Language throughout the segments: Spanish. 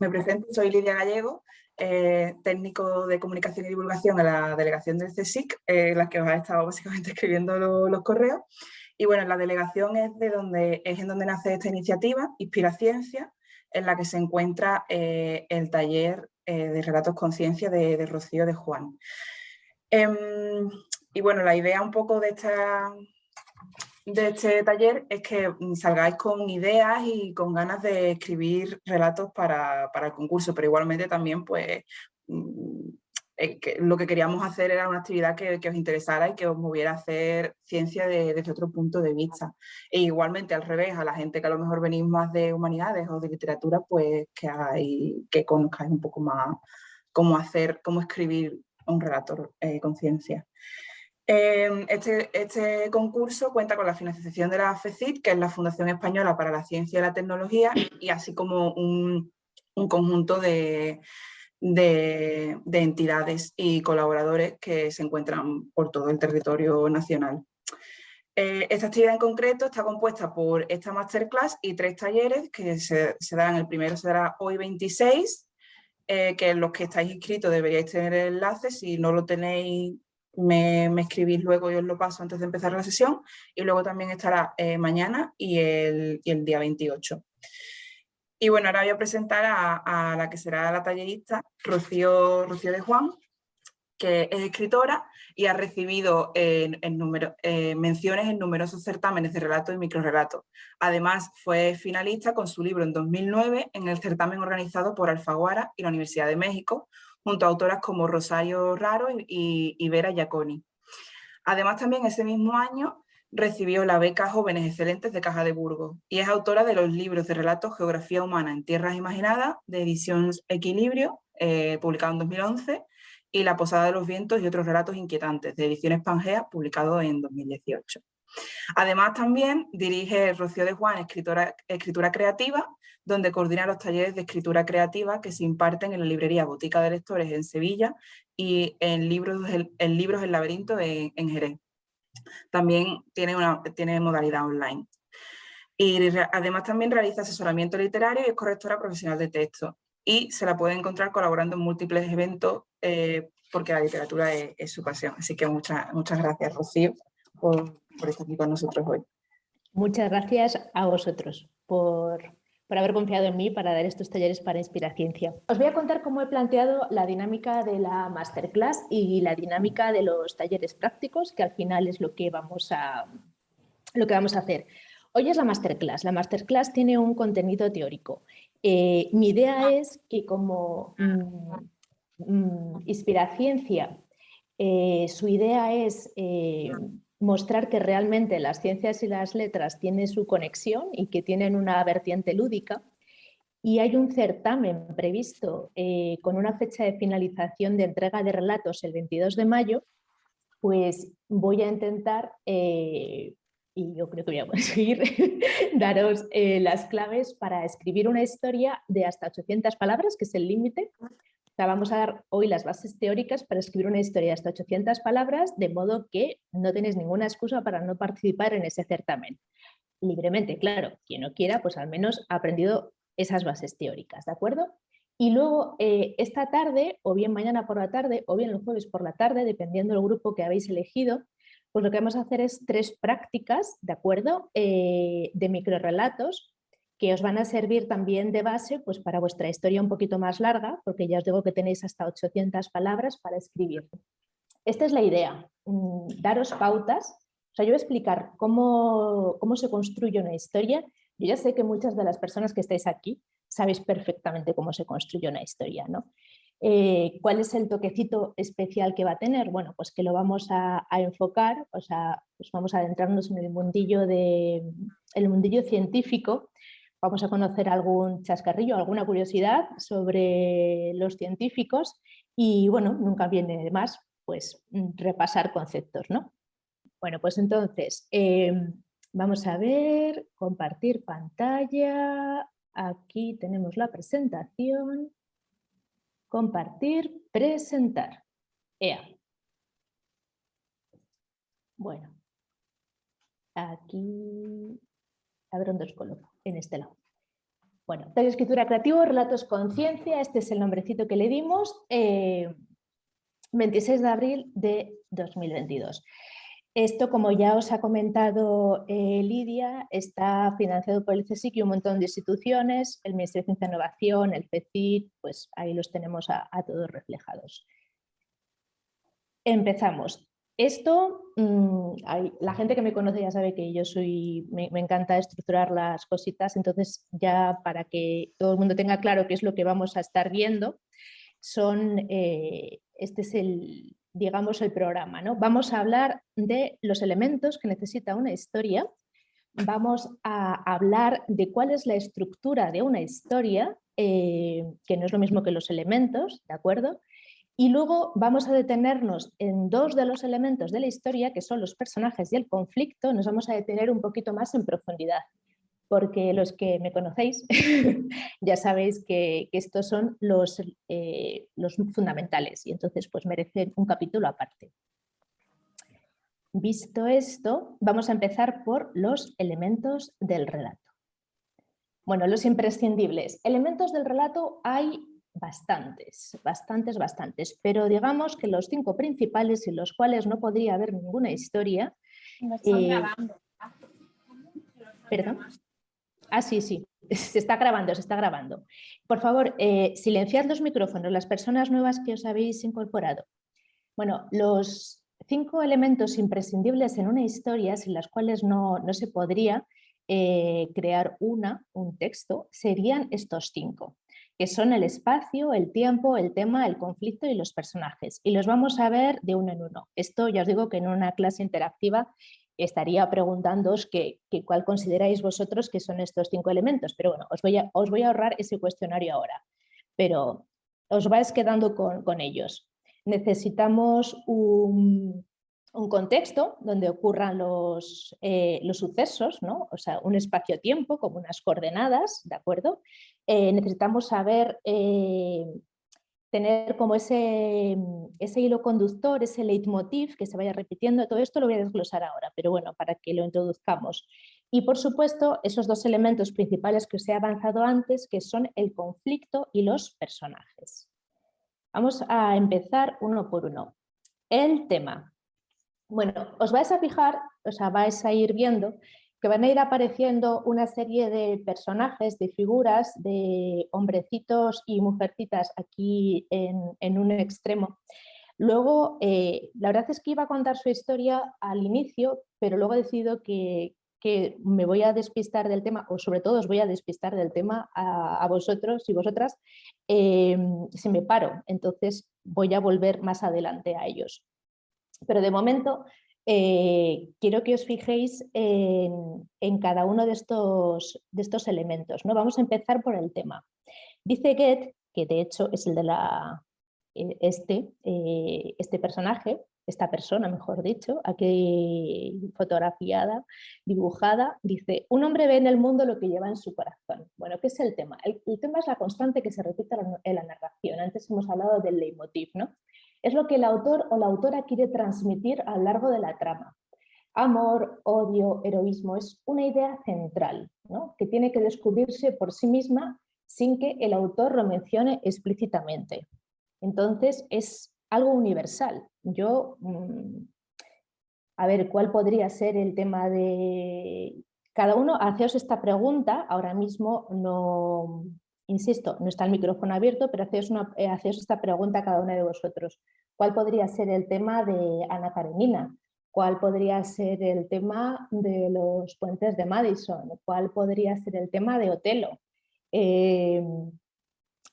Me presento, soy Lidia Gallego, técnico de comunicación y divulgación en la delegación del CSIC, la que os ha estado básicamente escribiendo los correos. Y bueno, la delegación es en donde nace esta iniciativa, Inspiraciencia, en la que se encuentra el taller de relatos conciencia de Rocío de Juan. Y bueno, la idea un poco de este taller es que salgáis con ideas y con ganas de escribir relatos para el concurso, pero igualmente también pues lo que queríamos hacer era una actividad que os interesara y que os moviera a hacer ciencia desde otro punto de vista. E igualmente al revés, a la gente que a lo mejor venís más de humanidades o de literatura, pues que conozcáis un poco más cómo escribir un relato con ciencia. Este concurso cuenta con la financiación de la FECIT, que es la Fundación Española para la Ciencia y la Tecnología, y así como un conjunto de entidades y colaboradores que se encuentran por todo el territorio nacional. Esta actividad en concreto está compuesta por esta masterclass y 3 talleres que se darán. El primero será hoy 26, que los que estáis inscritos deberíais tener el enlace. Si no lo tenéis, me escribís luego y os lo paso antes de empezar la sesión. Y luego también estará mañana y el día 28. Y bueno, ahora voy a presentar a la que será la tallerista, Rocío de Juan, que es escritora y ha recibido menciones en numerosos certámenes de relato y microrelato. Además, fue finalista con su libro en 2009 en el certamen organizado por Alfaguara y la Universidad de México, junto a autoras como Rosario Raro y Vera Giaconi. Además, también ese mismo año recibió la beca Jóvenes Excelentes de Caja de Burgos y es autora de los libros de relatos Geografía Humana en Tierras Imaginadas, de edición Equilibrio, publicado en 2011, y La Posada de los Vientos y otros relatos inquietantes, de ediciones Pangea, publicado en 2018. Además, también dirige Rocío de Juan Escritura Creativa, donde coordina los talleres de escritura creativa que se imparten en la librería Botica de Lectores en Sevilla y en Libros El Laberinto en Jerez. También tiene modalidad online. Y además también realiza asesoramiento literario y es correctora profesional de texto. Y se la puede encontrar colaborando en múltiples eventos porque la literatura es su pasión. Así que muchas gracias, Rocío, por estar aquí con nosotros hoy. Muchas gracias a vosotros por haber confiado en mí para dar estos talleres para Inspiraciencia. Os voy a contar cómo he planteado la dinámica de la masterclass y la dinámica de los talleres prácticos, que al final es lo que vamos a hacer. Hoy es la masterclass. La masterclass tiene un contenido teórico. Mi idea es que como Inspiraciencia, su idea es mostrar que realmente las ciencias y las letras tienen su conexión y que tienen una vertiente lúdica. Y hay un certamen previsto con una fecha de finalización de entrega de relatos el 22 de mayo, pues voy a intentar, y yo creo que voy a conseguir, daros las claves para escribir una historia de hasta 800 palabras, que es el límite. O sea, vamos a dar hoy las bases teóricas para escribir una historia de hasta 800 palabras, de modo que no tenéis ninguna excusa para no participar en ese certamen. Libremente, claro, quien no quiera, pues al menos ha aprendido esas bases teóricas, ¿de acuerdo? Y luego esta tarde, o bien mañana por la tarde, o bien el jueves por la tarde, dependiendo del grupo que habéis elegido, pues lo que vamos a hacer es 3 prácticas, ¿de acuerdo? De microrelatos, que os van a servir también de base pues, para vuestra historia un poquito más larga, porque ya os digo que tenéis hasta 800 palabras para escribir. Esta es la idea, daros pautas. O sea, yo voy a explicar cómo se construye una historia. Yo ya sé que muchas de las personas que estáis aquí sabéis perfectamente cómo se construye una historia, ¿no? ¿Cuál es el toquecito especial que va a tener? Bueno, pues que lo vamos a enfocar, o sea, pues vamos a adentrarnos en el mundillo científico. Vamos a conocer algún chascarrillo, alguna curiosidad sobre los científicos y, bueno, nunca viene de más, pues, repasar conceptos, ¿no? Bueno, pues entonces, vamos a ver, compartir pantalla. Aquí tenemos la presentación. Compartir, presentar. ¡Ea! Bueno, aquí, a ver dónde os coloco, en este lado. Bueno, taller de escritura creativo, relatos con ciencia, este es el nombrecito que le dimos, 26 de abril de 2022. Esto, como ya os ha comentado Lidia, está financiado por el CSIC y un montón de instituciones, el Ministerio de Ciencia e Innovación, el CECID, pues ahí los tenemos a todos reflejados. Empezamos. Esto, la gente que me conoce ya sabe que yo me encanta estructurar las cositas, entonces ya para que todo el mundo tenga claro qué es lo que vamos a estar viendo, este es digamos, el programa, ¿no? Vamos a hablar de los elementos que necesita una historia, vamos a hablar de cuál es la estructura de una historia, que no es lo mismo que los elementos, ¿de acuerdo? Y luego vamos a detenernos en dos de los elementos de la historia, que son los personajes y el conflicto, nos vamos a detener un poquito más en profundidad, porque los que me conocéis ya sabéis que estos son los fundamentales y entonces pues merecen un capítulo aparte. Visto esto, vamos a empezar por los elementos del relato. Bueno, los imprescindibles. Elementos del relato hay bastantes, pero digamos que los 5 principales, sin los cuales no podría haber ninguna historia. ¿Perdón? Ah, sí, se está grabando. Por favor, silenciad los micrófonos, las personas nuevas que os habéis incorporado. Bueno, los 5 elementos imprescindibles en una historia, sin las cuales no se podría crear un texto, serían estos 5, que son el espacio, el tiempo, el tema, el conflicto y los personajes. Y los vamos a ver de uno en uno. Esto ya os digo que en una clase interactiva estaría preguntándoos cuál consideráis vosotros que son estos 5 elementos, pero bueno, os voy a ahorrar ese cuestionario ahora, pero os vais quedando con ellos. Necesitamos un contexto donde ocurran los sucesos, ¿no? O sea, un espacio-tiempo como unas coordenadas, ¿de acuerdo? Necesitamos saber tener como ese hilo conductor, ese leitmotiv que se vaya repitiendo. Todo esto lo voy a desglosar ahora, pero bueno, para que lo introduzcamos. Y por supuesto, esos 2 elementos principales que os he avanzado antes, que son el conflicto y los personajes. Vamos a empezar uno por uno. El tema. Bueno, os vais a fijar, o sea, vais a ir viendo que van a ir apareciendo una serie de personajes, de figuras, de hombrecitos y mujercitas aquí en un extremo. Luego, la verdad es que iba a contar su historia al inicio, pero luego he decidido que me voy a despistar del tema, o sobre todo os voy a despistar del tema a vosotros y vosotras, si me paro. Entonces voy a volver más adelante a ellos. Pero de momento quiero que os fijéis en cada uno de estos elementos, ¿no? Vamos a empezar por el tema. Dice Goethe, que de hecho es el de este personaje, esta persona, mejor dicho, aquí fotografiada, dibujada, dice: un hombre ve en el mundo lo que lleva en su corazón. Bueno, ¿qué es el tema? El tema es la constante que se repite en la narración. Antes hemos hablado del leitmotiv, ¿no? Es lo que el autor o la autora quiere transmitir a lo largo de la trama. Amor, odio, heroísmo, es una idea central, ¿no? Que tiene que descubrirse por sí misma sin que el autor lo mencione explícitamente. Entonces es algo universal. A ver, ¿cuál podría ser el tema de... Cada uno, haceos esta pregunta, ahora mismo no... Insisto, no está el micrófono abierto, pero haceos esta pregunta a cada uno de vosotros. ¿Cuál podría ser el tema de Ana Karenina? ¿Cuál podría ser el tema de los puentes de Madison? ¿Cuál podría ser el tema de Otelo?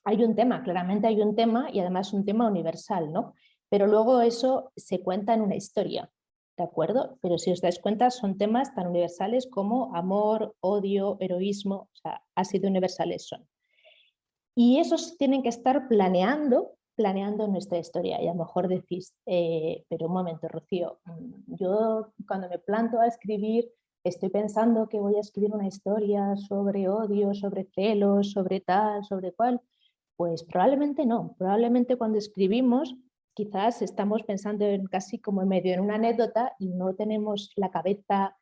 Hay un tema, claramente hay un tema, y además un tema universal, ¿no? Pero luego eso se cuenta en una historia, ¿de acuerdo? Pero si os dais cuenta, son temas tan universales como amor, odio, heroísmo, o sea, así de universales son. Y esos tienen que estar planeando nuestra historia. Y a lo mejor decís, pero un momento, Rocío, yo cuando me planto a escribir, estoy pensando que voy a escribir una historia sobre odio, sobre celos, sobre tal, sobre cual. Pues probablemente no. Probablemente cuando escribimos, quizás estamos pensando en casi como en medio en una anécdota y no tenemos la cabeza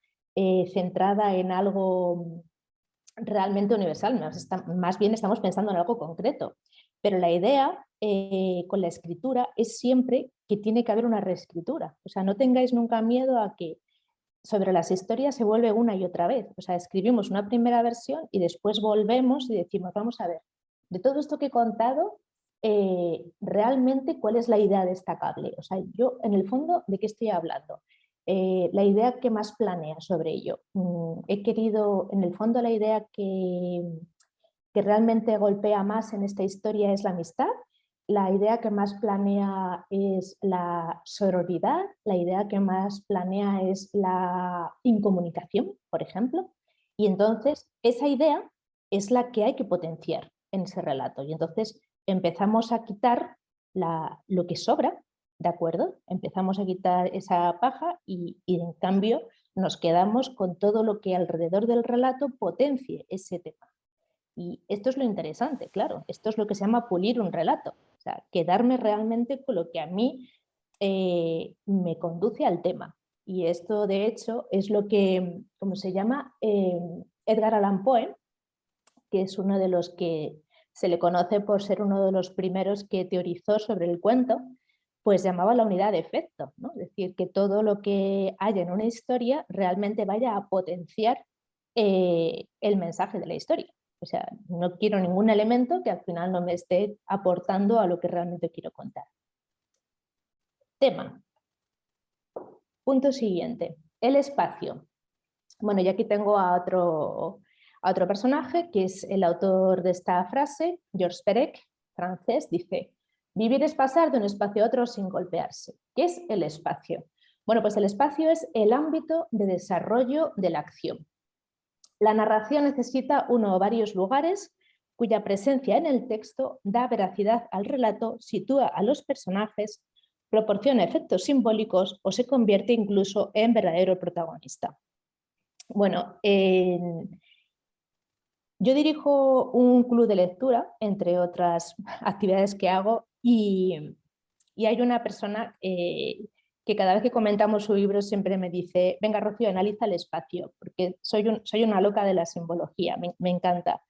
centrada en algo realmente universal, más bien estamos pensando en algo concreto. Pero la idea con la escritura es siempre que tiene que haber una reescritura. O sea, no tengáis nunca miedo a que sobre las historias se vuelve una y otra vez. O sea, escribimos una primera versión y después volvemos y decimos, vamos a ver, de todo esto que he contado, realmente cuál es la idea destacable. O sea, yo en el fondo, ¿de qué estoy hablando? La idea que más planea sobre ello. He querido, en el fondo, la idea que realmente golpea más en esta historia es la amistad. La idea que más planea es la sororidad, la idea que más planea es la incomunicación, por ejemplo. Y entonces esa idea es la que hay que potenciar en ese relato. Y entonces empezamos a quitar lo que sobra, ¿de acuerdo? Empezamos a quitar esa paja y en cambio nos quedamos con todo lo que alrededor del relato potencie ese tema. Y esto es lo interesante, claro, esto es lo que se llama pulir un relato, o sea, quedarme realmente con lo que a mí me conduce al tema. Y esto, de hecho, es lo que, ¿cómo se llama? Edgar Allan Poe, que es uno de los que se le conoce por ser uno de los primeros que teorizó sobre el cuento, pues llamaba la unidad de efecto, ¿no? Es decir, que todo lo que haya en una historia realmente vaya a potenciar el mensaje de la historia. O sea, no quiero ningún elemento que al final no me esté aportando a lo que realmente quiero contar. Tema. Punto siguiente. El espacio. Bueno, y aquí tengo a otro personaje que es el autor de esta frase, Georges Perec, francés, dice: vivir es pasar de un espacio a otro sin golpearse. ¿Qué es el espacio? Bueno, pues el espacio es el ámbito de desarrollo de la acción. La narración necesita uno o varios lugares cuya presencia en el texto da veracidad al relato, sitúa a los personajes, proporciona efectos simbólicos o se convierte incluso en verdadero protagonista. Bueno, yo dirijo un club de lectura, entre otras actividades que hago, y hay una persona que cada vez que comentamos su libro siempre me dice: venga, Rocío, analiza el espacio, porque soy una loca de la simbología, me encanta.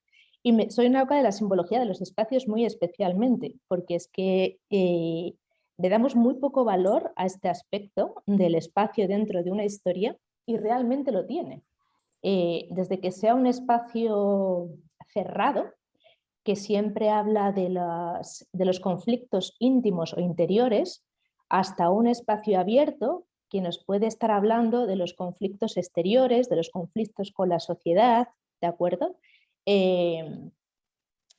Y soy una loca de la simbología de los espacios muy especialmente, porque es que le damos muy poco valor a este aspecto del espacio dentro de una historia y realmente lo tiene. Desde que sea un espacio cerrado, que siempre habla de los conflictos íntimos o interiores, hasta un espacio abierto que nos puede estar hablando de los conflictos exteriores, de los conflictos con la sociedad, ¿de acuerdo?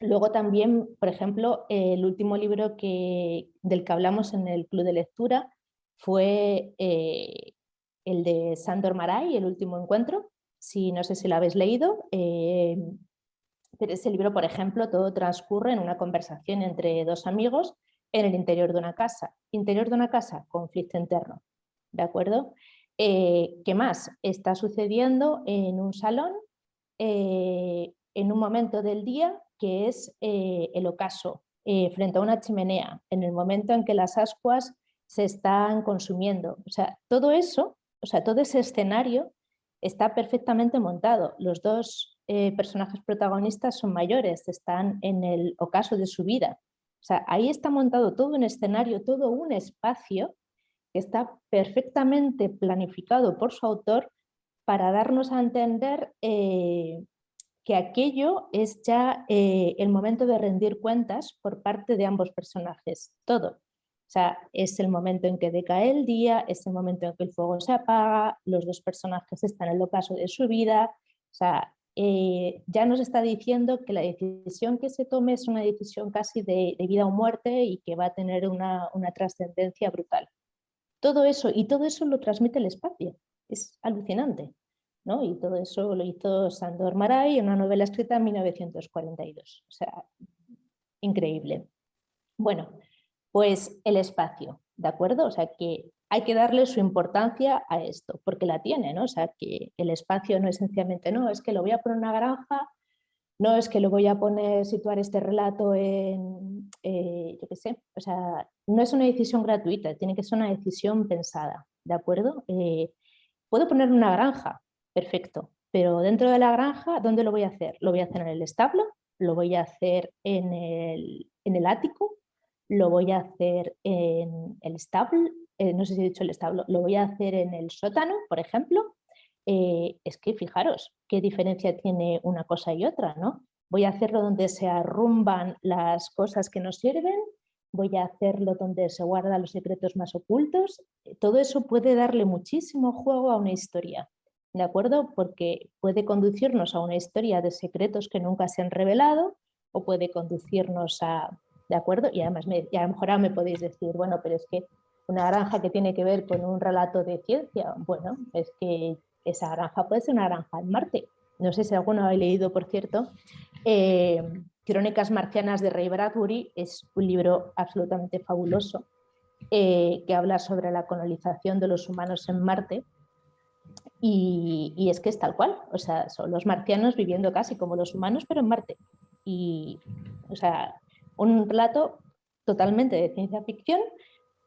Luego también, por ejemplo, el último libro del que hablamos en el club de lectura fue el de Sándor Márai, El último encuentro. No sé si lo habéis leído, pero ese libro, por ejemplo, todo transcurre en una conversación entre dos amigos en el interior de una casa. Interior de una casa, conflicto interno, ¿de acuerdo? ¿Qué más? Está sucediendo en un salón en un momento del día que es el ocaso, frente a una chimenea, en el momento en que las ascuas se están consumiendo. O sea, todo eso, o sea, todo ese escenario está perfectamente montado. Los dos personajes protagonistas son mayores, están en el ocaso de su vida. O sea, ahí está montado todo un escenario, todo un espacio que está perfectamente planificado por su autor para darnos a entender que aquello es ya el momento de rendir cuentas por parte de ambos personajes, todo. O sea, es el momento en que decae el día, es el momento en que el fuego se apaga, los dos personajes están en el ocaso de su vida. O sea, ya nos está diciendo que la decisión que se tome es una decisión casi de vida o muerte y que va a tener una trascendencia brutal. Todo eso, y todo eso lo transmite el espacio. Es alucinante, ¿no? Y todo eso lo hizo Sándor Márai en una novela escrita en 1942. O sea, increíble. Bueno, pues el espacio, ¿de acuerdo? O sea, que hay que darle su importancia a esto, porque la tiene, ¿no? O sea, que el espacio no es sencillamente, no, es que lo voy a poner en una granja, no es que lo voy a poner, situar este relato en, yo qué sé, o sea, no es una decisión gratuita, tiene que ser una decisión pensada, ¿de acuerdo? ¿Puedo poner una granja? Perfecto. Pero dentro de la granja, ¿dónde lo voy a hacer? ¿Lo voy a hacer en el establo? ¿Lo voy a hacer en el ático? ¿Lo voy a hacer en el establo? No sé si he dicho el establo. ¿Lo voy a hacer en el sótano, por ejemplo? Es que fijaros qué diferencia tiene una cosa y otra, ¿no? Voy a hacerlo donde se arrumban las cosas que nos sirven, voy a hacerlo donde se guardan los secretos más ocultos. Todo eso puede darle muchísimo juego a una historia, ¿de acuerdo? Porque puede conducirnos a una historia de secretos que nunca se han revelado o puede conducirnos a... ¿De acuerdo? Y además, y a lo mejor ahora me podéis decir, bueno, pero es que una granja que tiene que ver con un relato de ciencia, bueno, es que esa granja puede ser una granja en Marte. No sé si alguno ha leído, por cierto, Crónicas marcianas de Ray Bradbury. Es un libro absolutamente fabuloso que habla sobre la colonización de los humanos en Marte. Y es que es tal cual, o sea, son los marcianos viviendo casi como los humanos, pero en Marte. Y, o sea, un relato totalmente de ciencia ficción,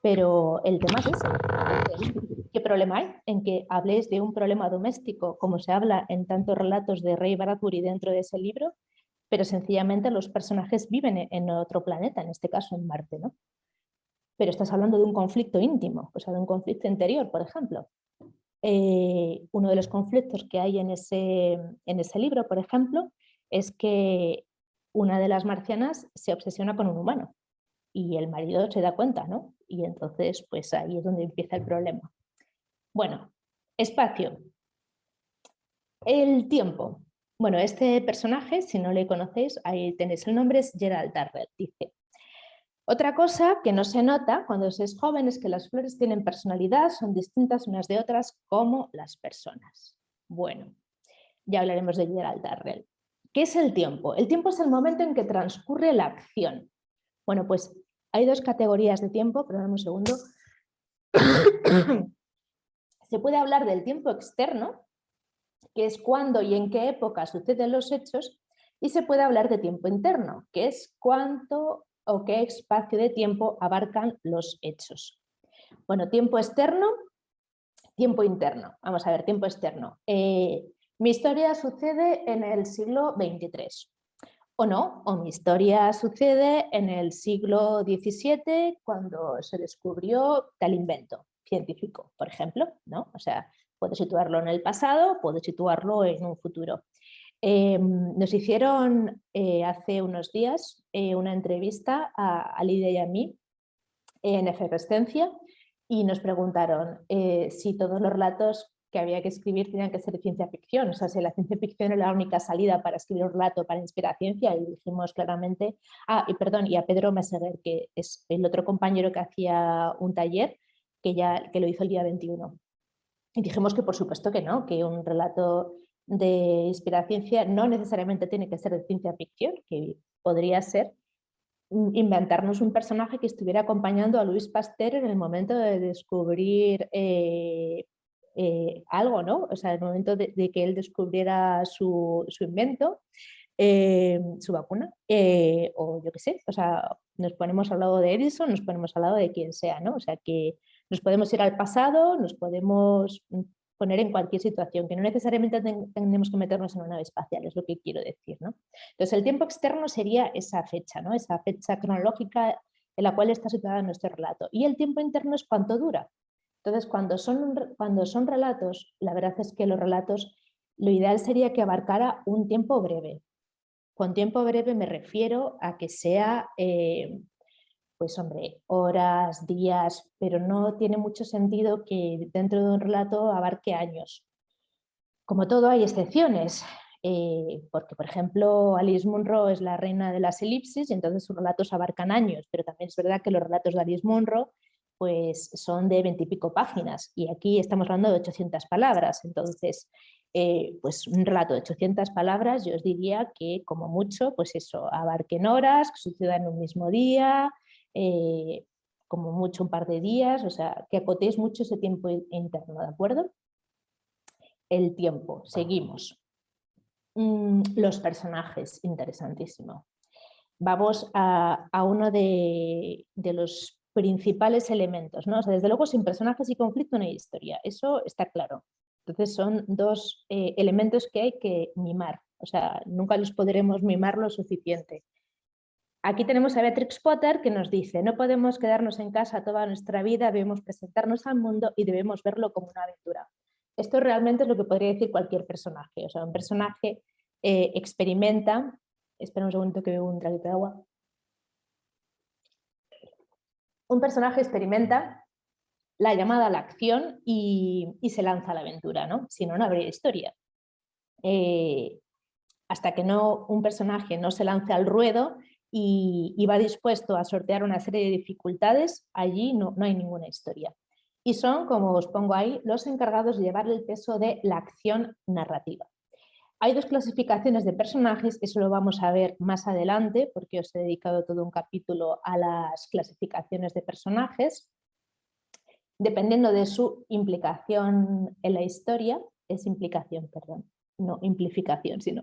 pero el tema es ese. Entonces, ¿qué problema hay en que habléis de un problema doméstico, como se habla en tantos relatos de Ray Bradbury dentro de ese libro, pero sencillamente los personajes viven en otro planeta, en este caso en Marte, ¿no? Pero estás hablando de un conflicto íntimo, o sea, de un conflicto interior, por ejemplo. Uno de los conflictos que hay en ese libro, por ejemplo, es que una de las marcianas se obsesiona con un humano y el marido se da cuenta, ¿no? Y entonces, pues ahí es donde empieza el problema. Bueno, espacio. El tiempo. Bueno, este personaje, si no le conocéis, ahí tenéis el nombre, es Gerald Darrell. Dice: otra cosa que no se nota cuando se es joven es que las flores tienen personalidad, son distintas unas de otras como las personas. Bueno, ya hablaremos de Gerald Darrell. ¿Qué es el tiempo? El tiempo es el momento en que transcurre la acción. Bueno, pues hay dos categorías de tiempo, perdón un segundo. Se puede hablar del tiempo externo, que es cuándo y en qué época suceden los hechos, y se puede hablar de tiempo interno, que es cuánto o qué espacio de tiempo abarcan los hechos. Bueno, tiempo externo, tiempo interno. Vamos a ver, tiempo externo. Mi historia sucede en el siglo XXIII. O no, o mi historia sucede en el siglo XVII cuando se descubrió tal invento científico, por ejemplo, ¿no? O sea, puedo situarlo en el pasado, puedo situarlo en un futuro. Nos hicieron hace unos días una entrevista a Lidia y a mí en Efervescencia y nos preguntaron si todos los relatos que había que escribir tenían que ser de ciencia ficción, o sea, si la ciencia ficción era la única salida para escribir un relato para inspirar ciencia, y dijimos claramente, y a Pedro Meseguer, que es el otro compañero que hacía un taller que lo hizo el día 21. Y dijimos que por supuesto que no, que un relato de inspirar ciencia no necesariamente tiene que ser de ciencia ficción, que podría ser inventarnos un personaje que estuviera acompañando a Louis Pasteur en el momento de descubrir algo, ¿no? O sea, en el momento de que él descubriera su invento, su vacuna, o yo qué sé, o sea, nos ponemos al lado de Edison, nos ponemos al lado de quien sea, ¿no? O sea, que nos podemos ir al pasado, nos podemos poner en cualquier situación, que no necesariamente tenemos que meternos en una nave espacial, es lo que quiero decir, ¿no? Entonces, el tiempo externo sería esa fecha, ¿no? Esa fecha cronológica en la cual está situado nuestro relato. Y el tiempo interno es cuánto dura. Entonces, cuando son relatos, la verdad es que los relatos, lo ideal sería que abarcara un tiempo breve. Con tiempo breve me refiero a que sea pues hombre, horas, días, pero no tiene mucho sentido que dentro de un relato abarque años. Como todo hay excepciones, porque por ejemplo Alice Munro es la reina de las elipsis y entonces sus relatos abarcan años, pero también es verdad que los relatos de Alice Munro pues son de 20 y pico páginas y aquí estamos hablando de 800 palabras, entonces pues un relato de 800 palabras yo os diría que como mucho pues eso, abarquen horas, que suceda en un mismo día, como mucho un par de días, o sea, que acotéis mucho ese tiempo interno, ¿de acuerdo? El tiempo, seguimos. Los personajes, interesantísimo. Vamos a uno de los principales elementos, ¿no? O sea, desde luego sin personajes y conflicto no hay historia, eso está claro. Entonces son dos elementos que hay que mimar, o sea, nunca los podremos mimar lo suficiente. Aquí tenemos a Beatrix Potter que nos dice: no podemos quedarnos en casa toda nuestra vida, debemos presentarnos al mundo y debemos verlo como una aventura. Esto realmente es lo que podría decir cualquier personaje. O sea, un personaje experimenta... Espera un segundo que bebo un traguito de agua. Un personaje experimenta la llamada a la acción y se lanza a la aventura, ¿no? Si no, no habría historia. Hasta que un personaje no se lance al ruedo y va dispuesto a sortear una serie de dificultades, allí no hay ninguna historia. Y son, como os pongo ahí, los encargados de llevar el peso de la acción narrativa. Hay dos clasificaciones de personajes, eso lo vamos a ver más adelante, porque os he dedicado todo un capítulo a las clasificaciones de personajes. Dependiendo de su implicación en la historia, es implicación, perdón, no implicación, sino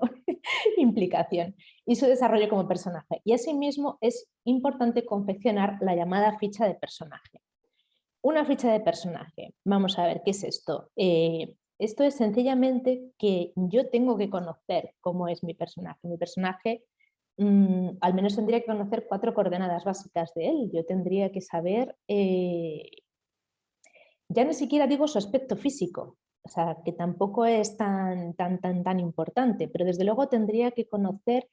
implicación, y su desarrollo como personaje. Y asimismo es importante confeccionar la llamada ficha de personaje. Una ficha de personaje, vamos a ver, ¿qué es esto? Esto es sencillamente que yo tengo que conocer cómo es mi personaje. Mi personaje, al menos tendría que conocer 4 coordenadas básicas de él. Yo tendría que saber, ya ni siquiera digo su aspecto físico, o sea, que tampoco es tan importante, pero desde luego tendría que conocer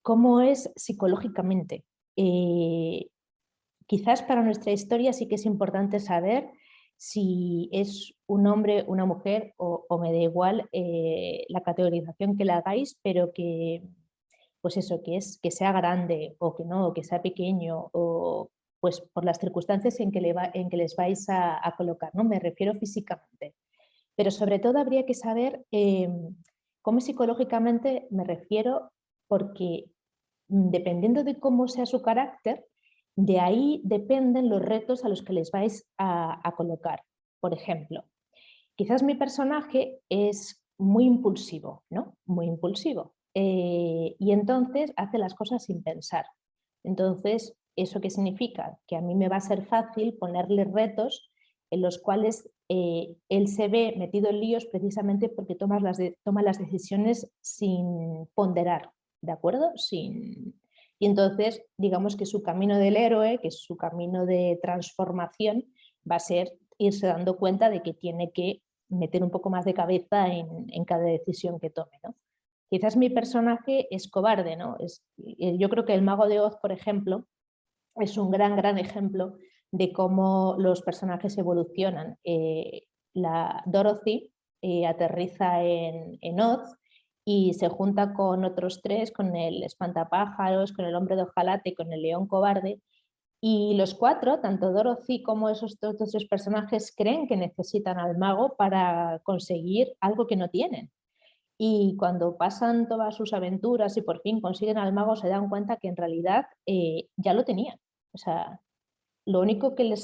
cómo es psicológicamente. Quizás para nuestra historia sí que es importante saber si es un hombre, una mujer o me da igual la categorización que le hagáis, pero que, pues eso, que sea grande o que no, o que sea pequeño, o pues por las circunstancias en que les vais a colocar, ¿no? Me refiero físicamente. Pero sobre todo habría que saber cómo psicológicamente me refiero, porque dependiendo de cómo sea su carácter, de ahí dependen los retos a los que les vais a colocar. Por ejemplo, quizás mi personaje es muy impulsivo, ¿no? Muy impulsivo. Y entonces hace las cosas sin pensar. Entonces, ¿eso qué significa? Que a mí me va a ser fácil ponerle retos en los cuales él se ve metido en líos precisamente porque toma las decisiones sin ponderar, ¿de acuerdo? Y entonces, digamos que su camino del héroe, que es su camino de transformación, va a ser irse dando cuenta de que tiene que meter un poco más de cabeza en cada decisión que tome, ¿no? Quizás mi personaje es cobarde, ¿no? Yo creo que el Mago de Oz, por ejemplo, es un gran ejemplo de cómo los personajes evolucionan. La Dorothy aterriza en Oz y se junta con otros 3, con el espantapájaros, con el hombre de hojalata y con el león cobarde, y los 4, tanto Dorothy como esos otros 3 personajes, creen que necesitan al mago para conseguir algo que no tienen. Y cuando pasan todas sus aventuras y por fin consiguen al mago, se dan cuenta que en realidad ya lo tenían. O sea, lo único que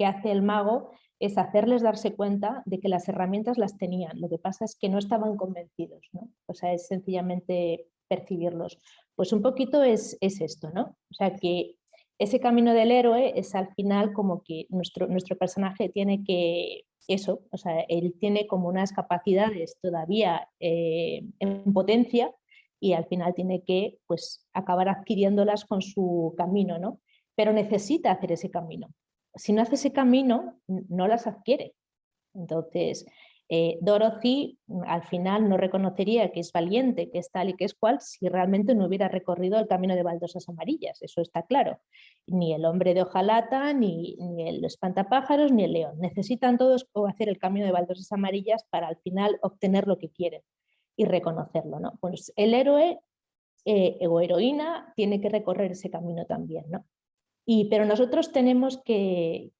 hace el mago es hacerles darse cuenta de que las herramientas las tenían. Lo que pasa es que no estaban convencidos, ¿no? O sea, es sencillamente percibirlos. Pues un poquito es esto, ¿no? O sea, que ese camino del héroe es al final como que nuestro personaje tiene que eso, o sea, él tiene como unas capacidades todavía en potencia y al final tiene que pues acabar adquiriéndolas con su camino, ¿no? Pero necesita hacer ese camino. Si no hace ese camino, no las adquiere. Entonces, Dorothy al final no reconocería que es valiente, que es tal y que es cual, si realmente no hubiera recorrido el camino de baldosas amarillas, eso está claro. Ni el hombre de hojalata, ni el espantapájaros, ni el león. Necesitan todos hacer el camino de baldosas amarillas para al final obtener lo que quieren y reconocerlo, ¿no? Pues el héroe o heroína tiene que recorrer ese camino también, ¿no? Pero nosotros tenemos que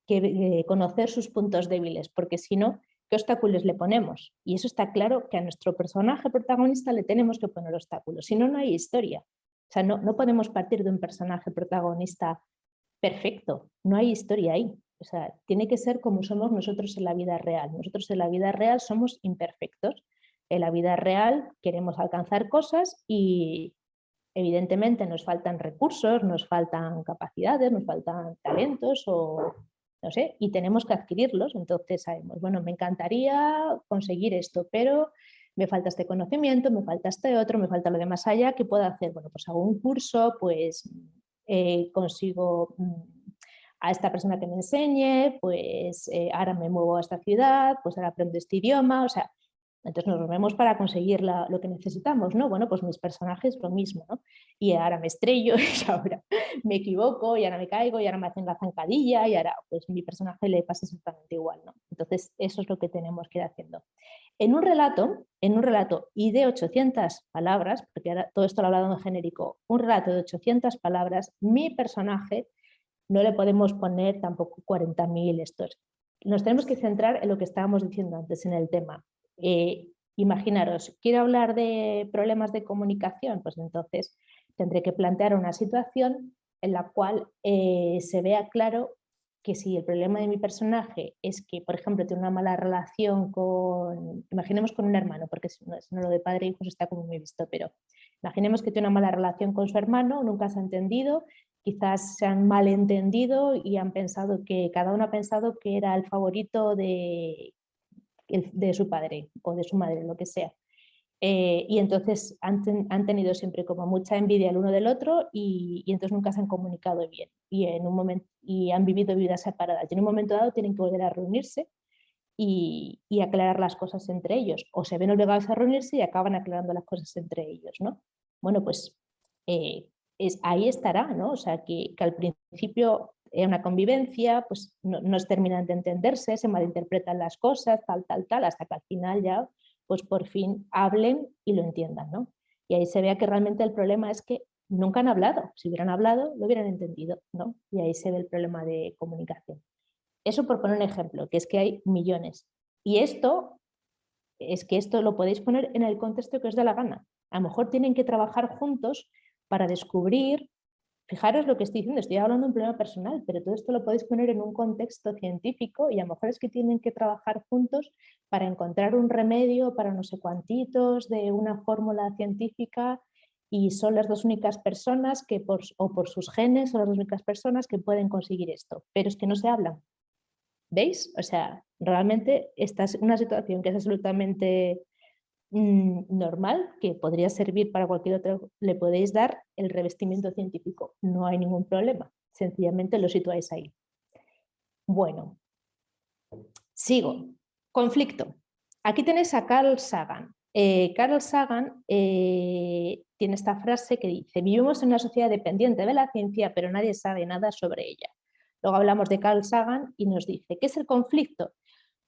conocer sus puntos débiles, porque si no, ¿qué obstáculos le ponemos? Y eso está claro que a nuestro personaje protagonista le tenemos que poner obstáculos, si no, no hay historia. O sea, no podemos partir de un personaje protagonista perfecto, no hay historia ahí. O sea, tiene que ser como somos nosotros en la vida real. Nosotros en la vida real somos imperfectos. En la vida real queremos alcanzar cosas y evidentemente nos faltan recursos, nos faltan capacidades, nos faltan talentos o no sé, y tenemos que adquirirlos. Entonces sabemos, bueno, me encantaría conseguir esto, pero me falta este conocimiento, me falta este otro, me falta lo de más allá, ¿qué puedo hacer? Bueno, pues hago un curso, pues consigo a esta persona que me enseñe, pues ahora me muevo a esta ciudad, pues ahora aprendo este idioma, o sea, entonces nos vemos para conseguir lo que necesitamos, ¿no? Bueno, pues mis personajes lo mismo, ¿no? Y ahora me estrello, y ahora me equivoco, y ahora me caigo, y ahora me hacen la zancadilla, y ahora pues mi personaje le pasa exactamente igual, ¿no? Entonces eso es lo que tenemos que ir haciendo. En un relato y de 800 palabras, porque ahora todo esto lo he hablado en genérico, un relato de 800 palabras, mi personaje no le podemos poner tampoco 40.000 estos. Nos tenemos que centrar en lo que estábamos diciendo antes, en el tema. Imaginaros, quiero hablar de problemas de comunicación, pues entonces tendré que plantear una situación en la cual se vea claro que si el problema de mi personaje es que, por ejemplo, tiene una mala relación con, imaginemos con un hermano, porque si no lo de padre e hijos está como muy visto, pero imaginemos que tiene una mala relación con su hermano, nunca se ha entendido, quizás se han malentendido y han pensado que, cada uno ha pensado que era el favorito de su padre o de su madre, lo que sea. Y entonces han tenido siempre como mucha envidia el uno del otro y entonces nunca se han comunicado bien y han vivido vidas separadas. Y en un momento dado tienen que volver a reunirse y aclarar las cosas entre ellos. O se ven obligados a reunirse y acaban aclarando las cosas entre ellos, ¿no? Bueno, pues ahí estará, ¿no? O sea, que al principio es una convivencia, pues no terminan de entenderse, se malinterpretan las cosas, tal, hasta que al final ya pues por fin hablen y lo entiendan, ¿no? Y ahí se vea que realmente el problema es que nunca han hablado. Si hubieran hablado, lo hubieran entendido, ¿no? Y ahí se ve el problema de comunicación. Eso por poner un ejemplo, que es que hay millones. Y esto lo podéis poner en el contexto que os dé la gana. A lo mejor tienen que trabajar juntos para descubrir. Fijaros lo que estoy diciendo, estoy hablando de un problema personal, pero todo esto lo podéis poner en un contexto científico y a lo mejor es que tienen que trabajar juntos para encontrar un remedio para no sé cuantitos de una fórmula científica y son las dos únicas personas que o por sus genes son las dos únicas personas que pueden conseguir esto, pero es que no se hablan. ¿Veis? O sea, realmente esta es una situación que es absolutamente normal, que podría servir para cualquier otro, le podéis dar el revestimiento científico. No hay ningún problema. Sencillamente lo situáis ahí. Bueno, sigo. Conflicto. Aquí tenéis a Carl Sagan. Carl Sagan tiene esta frase que dice: vivimos en una sociedad dependiente de la ciencia, pero nadie sabe nada sobre ella. Luego hablamos de Carl Sagan y nos dice: ¿qué es el conflicto?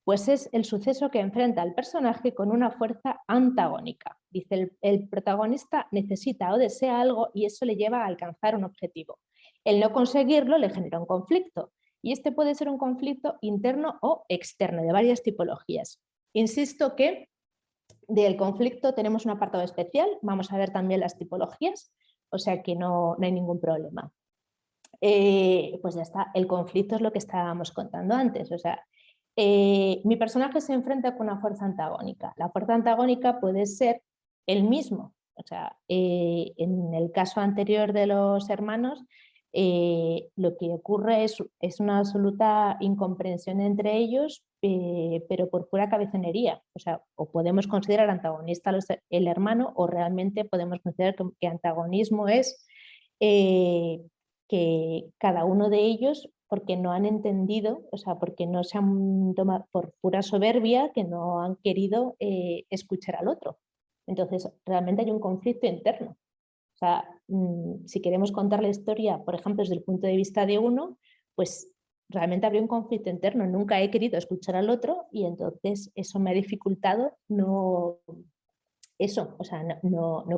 Pues es el suceso que enfrenta al personaje con una fuerza antagónica. Dice, el protagonista necesita o desea algo y eso le lleva a alcanzar un objetivo. El no conseguirlo le genera un conflicto y este puede ser un conflicto interno o externo de varias tipologías. Insisto que del conflicto tenemos un apartado especial, vamos a ver también las tipologías, o sea que no hay ningún problema. Pues ya está, el conflicto es lo que estábamos contando antes, o sea, mi personaje se enfrenta con una fuerza antagónica. La fuerza antagónica puede ser el mismo. O sea, en el caso anterior de los hermanos, lo que ocurre es una absoluta incomprensión entre ellos, pero por pura cabezonería. O sea, o podemos considerar antagonista el hermano o realmente podemos considerar que antagonismo es que cada uno de ellos, porque no han entendido, o sea, porque no se han tomado por pura soberbia, que no han querido escuchar al otro. Entonces, realmente hay un conflicto interno. O sea, si queremos contar la historia, por ejemplo, desde el punto de vista de uno, pues realmente habría un conflicto interno. Nunca he querido escuchar al otro y entonces eso me ha dificultado no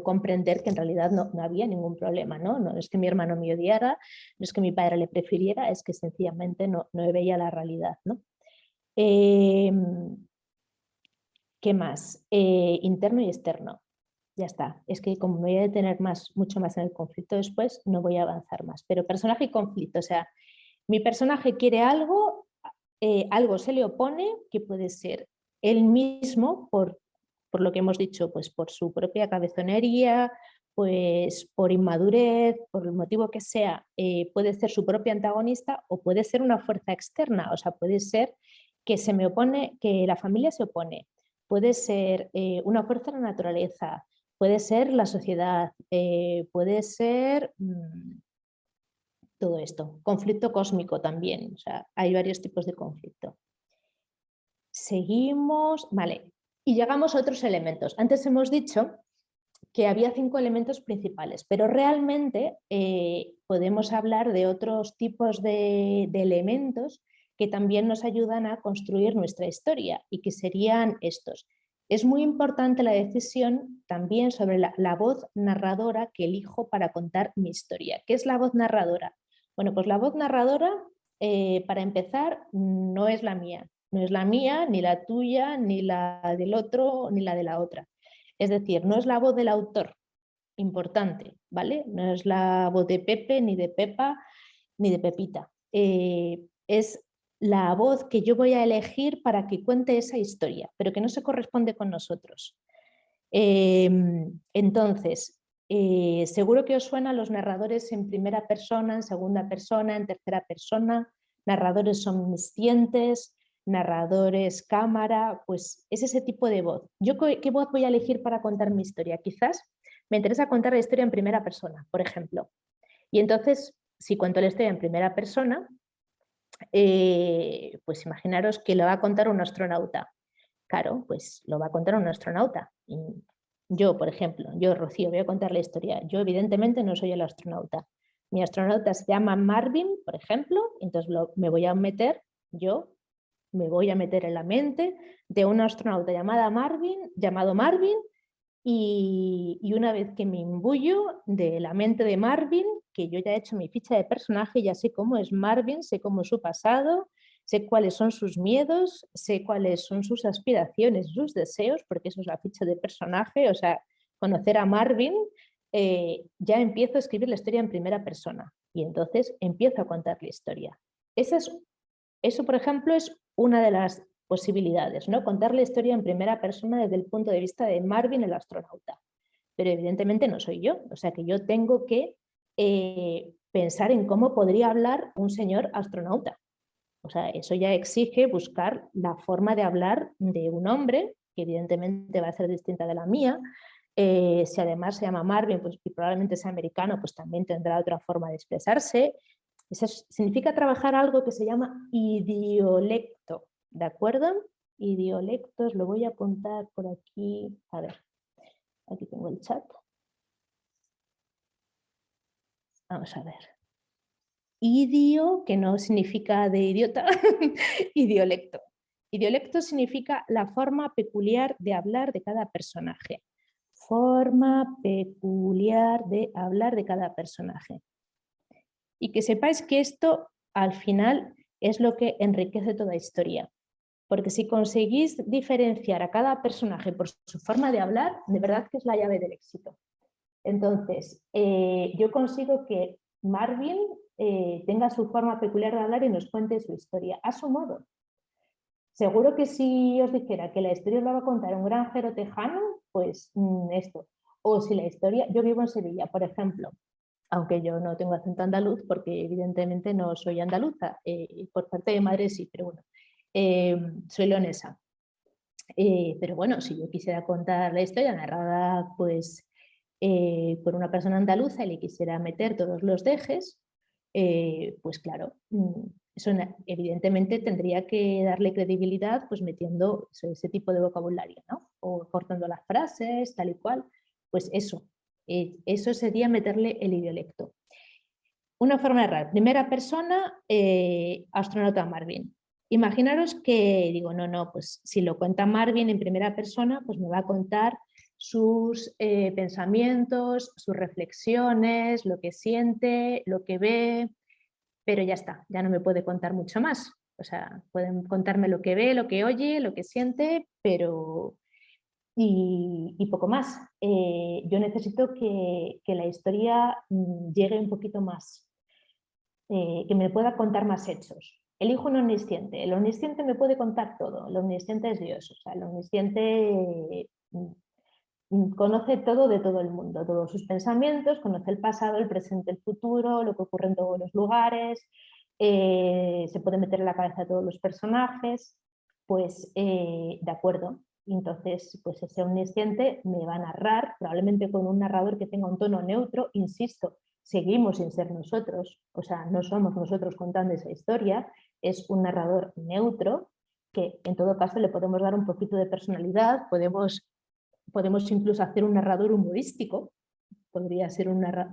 comprender que en realidad no había ningún problema, ¿no? No es que mi hermano me odiara, no es que mi padre le prefiriera, es que sencillamente no veía la realidad, ¿no? ¿Qué más? Interno y externo. Ya está. Es que como me voy a detener mucho más en el conflicto después, no voy a avanzar más. Pero personaje y conflicto, o sea, mi personaje quiere algo, algo se le opone, que puede ser él mismo por lo que hemos dicho, pues por su propia cabezonería, pues por inmadurez, por el motivo que sea, puede ser su propio antagonista o puede ser una fuerza externa, o sea, puede ser que se me opone, que la familia se opone, puede ser una fuerza de la naturaleza, puede ser la sociedad, puede ser todo esto. Conflicto cósmico también, o sea, hay varios tipos de conflicto. Seguimos, vale, y llegamos a otros elementos. Antes hemos dicho que había 5 elementos principales, pero realmente podemos hablar de otros tipos de elementos que también nos ayudan a construir nuestra historia y que serían estos. Es muy importante la decisión también sobre la voz narradora que elijo para contar mi historia. ¿Qué es la voz narradora? Bueno, pues la voz narradora, para empezar, no es la mía. No es la mía, ni la tuya, ni la del otro, ni la de la otra. Es decir, no es la voz del autor, importante, ¿vale? No es la voz de Pepe, ni de Pepa, ni de Pepita. Es la voz que yo voy a elegir para que cuente esa historia, pero que no se corresponde con nosotros. Entonces, seguro que os suenan los narradores en primera persona, en segunda persona, en tercera persona, narradores omniscientes, narradores cámara, pues es ese tipo de voz. ¿Yo qué voz voy a elegir para contar mi historia? Quizás me interesa contar la historia en primera persona, por ejemplo. Y entonces, si cuento la historia en primera persona, pues imaginaros que lo va a contar un astronauta. Claro, pues lo va a contar un astronauta. Y yo, por ejemplo, yo, Rocío, voy a contar la historia. Yo, evidentemente, no soy el astronauta. Mi astronauta se llama Marvin, por ejemplo, entonces me voy a meter, yo me voy a meter en la mente de un astronauta llamado Marvin, y una vez que me imbullo de la mente de Marvin, que yo ya he hecho mi ficha de personaje, ya sé cómo es Marvin, sé cómo es su pasado, sé cuáles son sus miedos, sé cuáles son sus aspiraciones, sus deseos, porque eso es la ficha de personaje, o sea, conocer a Marvin, ya empiezo a escribir la historia en primera persona y entonces empiezo a contar la historia. Eso, por ejemplo, es una de las posibilidades, ¿no? Contar la historia en primera persona desde el punto de vista de Marvin, el astronauta. Pero evidentemente no soy yo, o sea que yo tengo que pensar en cómo podría hablar un señor astronauta. O sea, eso ya exige buscar la forma de hablar de un hombre, que evidentemente va a ser distinta de la mía. Si además se llama Marvin, pues, y probablemente sea americano, pues también tendrá otra forma de expresarse. Eso significa trabajar algo que se llama idiolecto, ¿de acuerdo? Idiolectos, lo voy a apuntar por aquí. A ver, aquí tengo el chat. Vamos a ver. Idio, que no significa de idiota, idiolecto. Idiolecto significa la forma peculiar de hablar de cada personaje. Forma peculiar de hablar de cada personaje. Y que sepáis que esto al final es lo que enriquece toda historia. Porque si conseguís diferenciar a cada personaje por su forma de hablar, de verdad que es la llave del éxito. Entonces, yo consigo que Marvin tenga su forma peculiar de hablar y nos cuente su historia a su modo. Seguro que si os dijera que la historia os la va a contar un granjero tejano, pues esto. O si la historia, yo vivo en Sevilla, por ejemplo, aunque yo no tengo acento andaluz porque evidentemente no soy andaluza, por parte de madre sí, pero bueno, soy leonesa. Pero bueno, si yo quisiera contar la historia narrada pues por una persona andaluza y le quisiera meter todos los dejes, pues claro, eso evidentemente tendría que darle credibilidad pues metiendo ese tipo de vocabulario, ¿no? O cortando las frases, tal y cual, pues eso sería meterle el idiolecto. Una forma de narrar, primera persona, astronauta Marvin. Imaginaros que digo, no, pues si lo cuenta Marvin en primera persona, pues me va a contar sus pensamientos, sus reflexiones, lo que siente, lo que ve, pero ya está, ya no me puede contar mucho más. O sea, pueden contarme lo que ve, lo que oye, lo que siente, pero... Y poco más. Yo necesito que la historia llegue un poquito más, que me pueda contar más hechos. Elijo un omnisciente. El omnisciente me puede contar todo. El omnisciente es Dios. O sea, el omnisciente conoce todo de todo el mundo, todos sus pensamientos, conoce el pasado, el presente, el futuro, lo que ocurre en todos los lugares, se puede meter en la cabeza de todos los personajes, pues de acuerdo. Entonces, pues ese omnisciente me va a narrar, probablemente con un narrador que tenga un tono neutro, insisto, seguimos sin ser nosotros, o sea, no somos nosotros contando esa historia, es un narrador neutro que en todo caso le podemos dar un poquito de personalidad, podemos incluso hacer un narrador humorístico, podría ser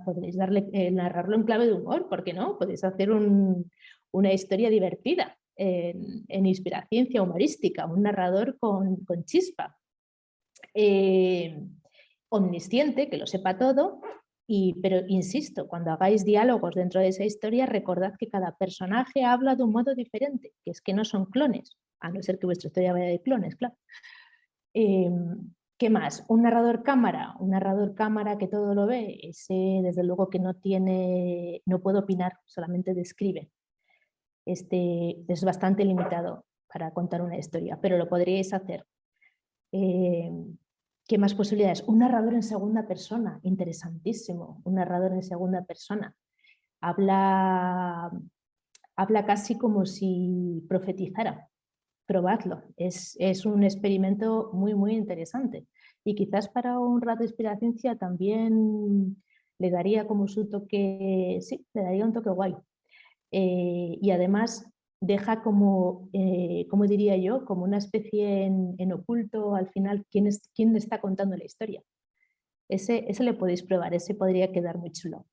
podréis narrarlo en clave de humor, ¿por qué no? Podéis hacer una historia divertida en inspiración humorística, un narrador con chispa. Omnisciente, que lo sepa todo, pero insisto, cuando hagáis diálogos dentro de esa historia, recordad que cada personaje habla de un modo diferente, que es que no son clones, a no ser que vuestra historia vaya de clones, claro. ¿Qué más? Un narrador cámara que todo lo ve, ese desde luego que no puede opinar, solamente describe. Este es bastante limitado para contar una historia, pero lo podríais hacer. ¿Qué más posibilidades? Un narrador en segunda persona, interesantísimo, un narrador en segunda persona. Habla casi como si profetizara. Probadlo, es un experimento muy, muy interesante. Y quizás para un rato de inspiración también le daría como su toque, sí, le daría un toque guay. Y además deja como diría yo, como una especie en oculto al final quién está contando la historia. Ese le podéis probar, ese podría quedar muy chulo.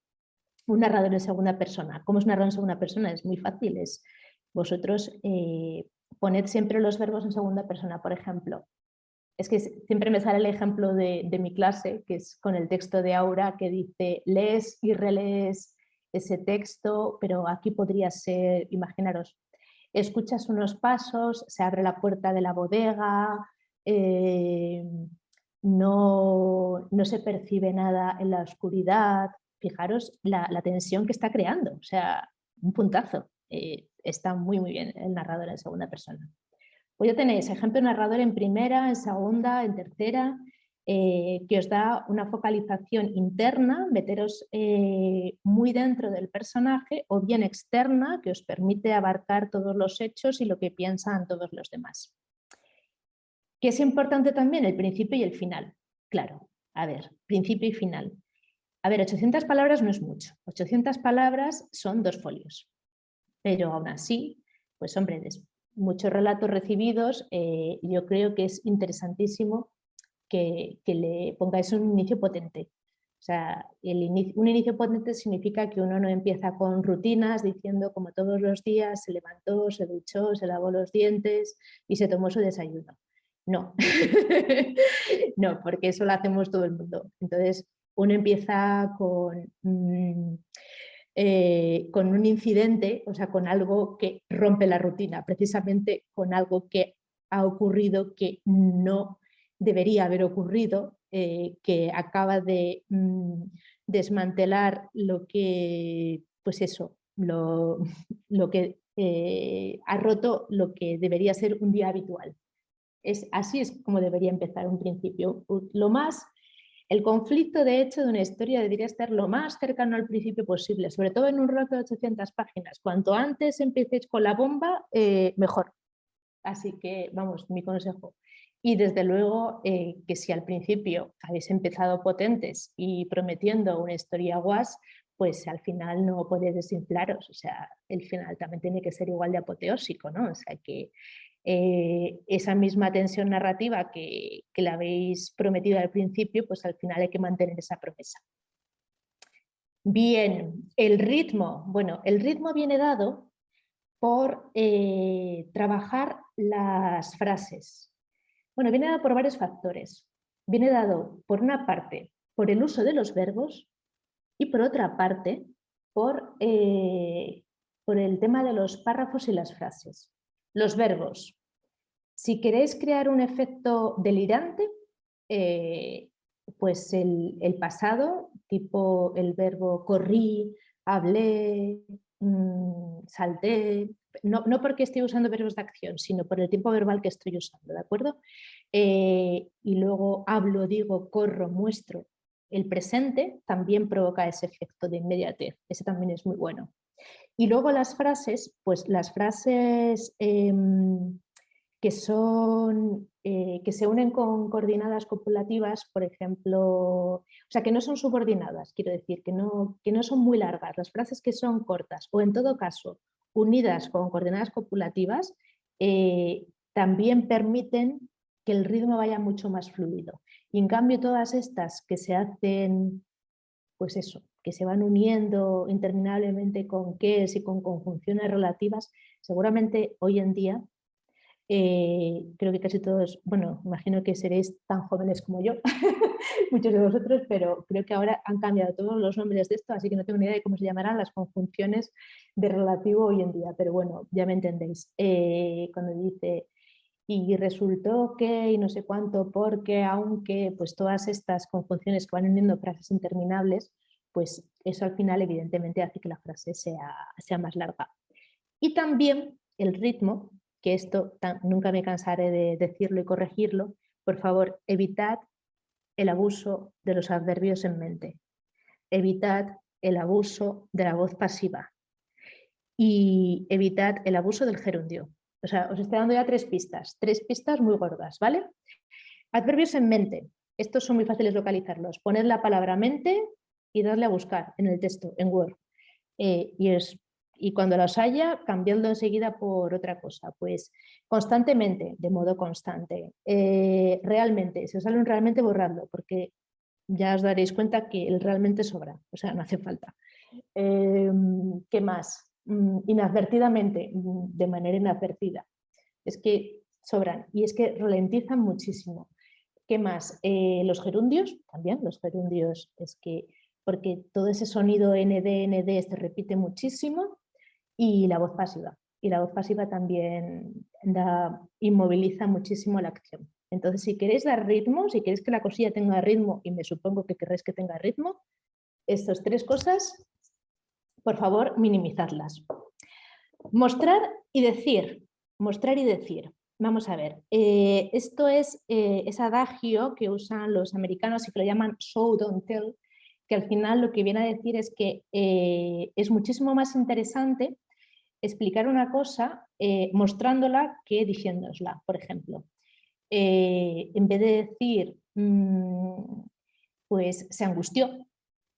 Un narrador en segunda persona. ¿Cómo es narrar en segunda persona? Es muy fácil, vosotros poned siempre los verbos en segunda persona, por ejemplo. Es que siempre me sale el ejemplo de mi clase, que es con el texto de Aura, que dice, lees y relees ese texto, pero aquí podría ser, imaginaros, escuchas unos pasos, se abre la puerta de la bodega, no se percibe nada en la oscuridad. Fijaros la tensión que está creando, o sea, un puntazo. Está muy, muy bien el narrador en segunda persona. Pues ya tenéis ejemplo narrador en primera, en segunda, en tercera, que os da una focalización interna, meteros muy dentro del personaje, o bien externa, que os permite abarcar todos los hechos y lo que piensan todos los demás. ¿Qué es importante también? El principio y el final. Claro, a ver, principio y final. A ver, 800 palabras no es mucho. 800 palabras son 2 folios. Pero aún así, pues hombre, muchos relatos recibidos, yo creo que es interesantísimo que le pongáis un inicio potente. O sea, un inicio potente significa que uno no empieza con rutinas diciendo como todos los días se levantó, se duchó, se lavó los dientes y se tomó su desayuno. No, no, porque eso lo hacemos todo el mundo. Entonces, uno empieza con un incidente, o sea, con algo que rompe la rutina, precisamente con algo que ha ocurrido que no debería haber ocurrido, que acaba de desmantelar lo que, pues eso, lo que ha roto lo que debería ser un día habitual. Así es como debería empezar un principio. El conflicto, de hecho, de una historia debería estar lo más cercano al principio posible, sobre todo en un relato de 800 páginas. Cuanto antes empecéis con la bomba, mejor. Así que, vamos, mi consejo. Y desde luego que si al principio habéis empezado potentes y prometiendo una historia guas, pues al final no podéis desinflaros. O sea, el final también tiene que ser igual de apoteósico, ¿no? O sea, que esa misma tensión narrativa que la habéis prometido al principio, pues al final hay que mantener esa promesa. Bien, el ritmo. Bueno, el ritmo viene dado por trabajar las frases. Bueno, viene dado por varios factores. Viene dado, por una parte, por el uso de los verbos y por otra parte, por el tema de los párrafos y las frases. Los verbos. Si queréis crear un efecto delirante, pues el pasado, tipo el verbo corrí, hablé, salté, no porque estoy usando verbos de acción, sino por el tiempo verbal que estoy usando, ¿de acuerdo? Y luego hablo, digo, corro, muestro. El presente también provoca ese efecto de inmediatez, ese también es muy bueno. Y luego las frases, pues las frases que se unen con coordinadas copulativas, por ejemplo, o sea, que no son subordinadas, quiero decir, que no son muy largas, las frases que son cortas o en todo caso unidas con coordenadas copulativas, también permiten que el ritmo vaya mucho más fluido. Y en cambio todas estas que se hacen, pues eso, que se van uniendo interminablemente con qués y con conjunciones relativas, seguramente hoy en día, creo que casi todos, bueno, imagino que seréis tan jóvenes como yo, muchos de vosotros, pero creo que ahora han cambiado todos los nombres de esto, así que no tengo ni idea de cómo se llamarán las conjunciones de relativo hoy en día, pero bueno, ya me entendéis. Cuando dice y resultó que y no sé cuánto, porque, aunque, pues todas estas conjunciones que van uniendo frases interminables, pues eso al final evidentemente hace que la frase sea más larga. Y también el ritmo, que esto nunca me cansaré de decirlo y corregirlo, por favor, evitad el abuso de los adverbios en mente. Evitad el abuso de la voz pasiva. Y evitad el abuso del gerundio. O sea, os estoy dando ya tres pistas muy gordas, ¿vale? Adverbios en mente. Estos son muy fáciles de localizarlos. Poned la palabra mente y dadle a buscar en el texto, en Word. Y cuando los haya, cambiadlo enseguida por otra cosa. Pues constantemente, de modo constante. Realmente, si os sale un realmente, borradlo, porque ya os daréis cuenta que el realmente sobra, o sea, no hace falta. ¿Qué más? Inadvertidamente, de manera inadvertida. Es que sobran y es que ralentizan muchísimo. ¿Qué más? Los gerundios, también los gerundios, es que porque todo ese sonido ND se repite muchísimo, y la voz pasiva. Y la voz pasiva también inmoviliza muchísimo la acción. Entonces, si queréis dar ritmo, si queréis que la cosilla tenga ritmo, y me supongo que queréis que tenga ritmo, estas tres cosas, por favor, minimizadlas. Mostrar y decir. Mostrar y decir. Vamos a ver. Esto es ese adagio que usan los americanos y que lo llaman show, don't tell, que al final lo que viene a decir es que es muchísimo más interesante explicar una cosa mostrándola que diciéndosla, por ejemplo. En vez de decir, pues se angustió,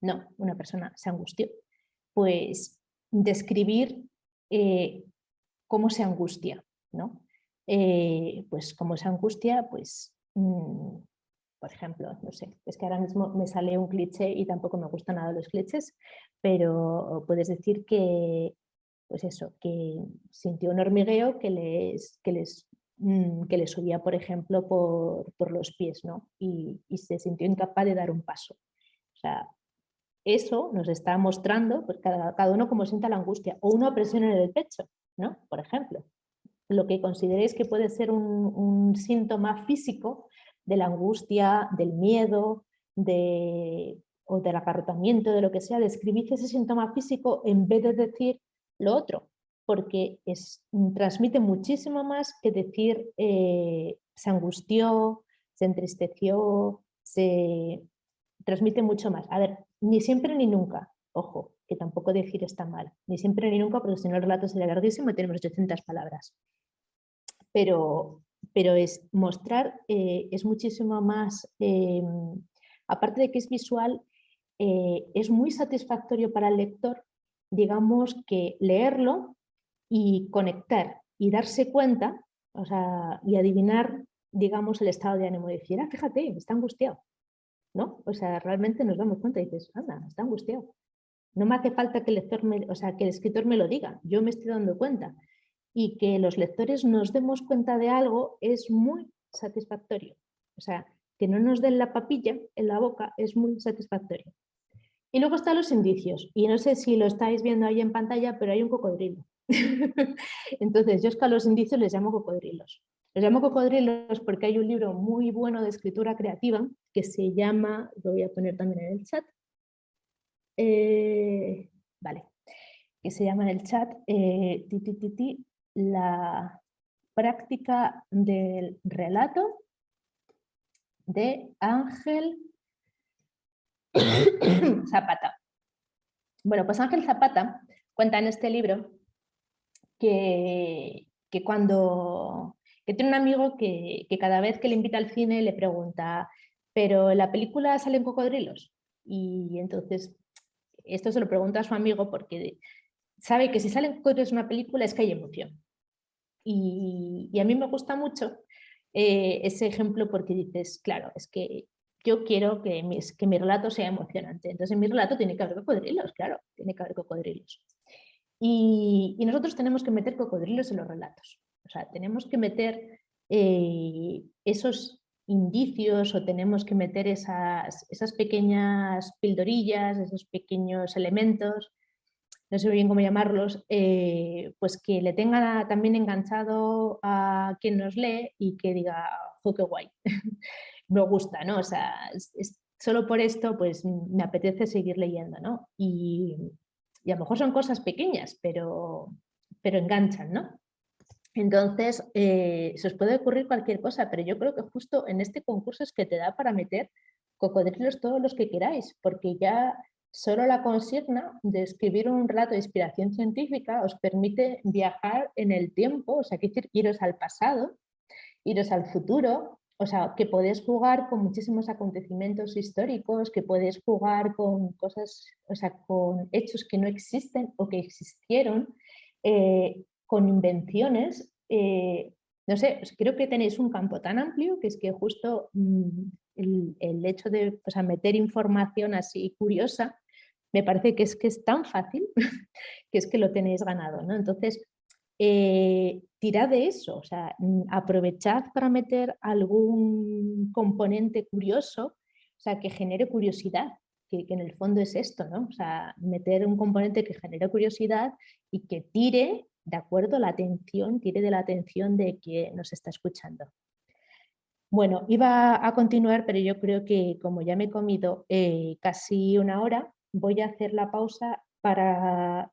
no, una persona se angustió, pues describir cómo se angustia, ¿no? Pues cómo se angustia, pues, por ejemplo, no sé, es que ahora mismo me sale un cliché y tampoco me gustan nada los clichés, pero puedes decir que, pues eso, que sintió un hormigueo que les subía, por ejemplo, por los pies, ¿no? Y se sintió incapaz de dar un paso. O sea, eso nos está mostrando, pues cada uno cómo sienta la angustia, o una presión en el pecho, ¿no? Por ejemplo. Lo que consideréis que puede ser un síntoma físico de la angustia, del miedo, o del acarrotamiento, de lo que sea, describid ese síntoma físico en vez de decir lo otro, porque transmite muchísimo más que decir se angustió, se entristeció, se transmite mucho más. A ver, ni siempre ni nunca, ojo, que tampoco decir está mal, ni siempre ni nunca, porque si no el relato sería larguísimo y tenemos 800 palabras. Pero es mostrar, es muchísimo más, aparte de que es visual, es muy satisfactorio para el lector, digamos, que leerlo y conectar y darse cuenta, o sea, y adivinar, digamos, el estado de ánimo, y decir, ah, fíjate, está angustiado, ¿no? O sea, realmente nos damos cuenta y dices, anda, está angustiado. No me hace falta que el lector que el escritor me lo diga, yo me estoy dando cuenta. Y que los lectores nos demos cuenta de algo es muy satisfactorio. O sea, que no nos den la papilla en la boca es muy satisfactorio. Y luego están los indicios. Y no sé si lo estáis viendo ahí en pantalla, pero hay un cocodrilo. Entonces, yo es que a los indicios les llamo cocodrilos. Les llamo cocodrilos porque hay un libro muy bueno de escritura creativa que se llama, lo voy a poner también en el chat. Vale. que se llama en el chat, la práctica del relato de Ángel Zapata. Bueno, pues Ángel Zapata cuenta en este libro que tiene un amigo que cada vez que le invita al cine le pregunta, ¿pero en la película salen cocodrilos? Y entonces esto se lo pregunta a su amigo porque sabe que si salen cocodrilos en una película es que hay emoción. Y a mí me gusta mucho ese ejemplo porque dices, claro, es que yo quiero que mi relato sea emocionante. Entonces en mi relato tiene que haber cocodrilos, claro, tiene que haber cocodrilos. Y nosotros tenemos que meter cocodrilos en los relatos. O sea, tenemos que meter esos indicios o tenemos que meter esas pequeñas pildorillas, esos pequeños elementos, no sé bien cómo llamarlos, pues que le tengan también enganchado a quien nos lee y que diga, ¡jo, qué guay! Me gusta, ¿no? O sea, solo por esto pues me apetece seguir leyendo, ¿no? Y a lo mejor son cosas pequeñas, pero enganchan, ¿no? Entonces, se os puede ocurrir cualquier cosa, pero yo creo que justo en este concurso es que te da para meter cocodrilos todos los que queráis, porque ya solo la consigna de escribir un relato de inspiración científica os permite viajar en el tiempo, o sea, que decir, iros al pasado, iros al futuro, o sea, que podéis jugar con muchísimos acontecimientos históricos, que podéis jugar con cosas, o sea, con hechos que no existen o que existieron, con invenciones. No sé, creo que tenéis un campo tan amplio que es que justo el hecho de, o sea, meter información así curiosa me parece que es tan fácil que es que lo tenéis ganado, ¿no? Entonces, tirad de eso, o sea, aprovechad para meter algún componente curioso, o sea, que genere curiosidad, que en el fondo es esto, ¿no? O sea, meter un componente que genere curiosidad y que tire, de acuerdo, la atención, tire de la atención de quien nos está escuchando. Bueno, iba a continuar, pero yo creo que como ya me he comido casi una hora, voy a hacer la pausa para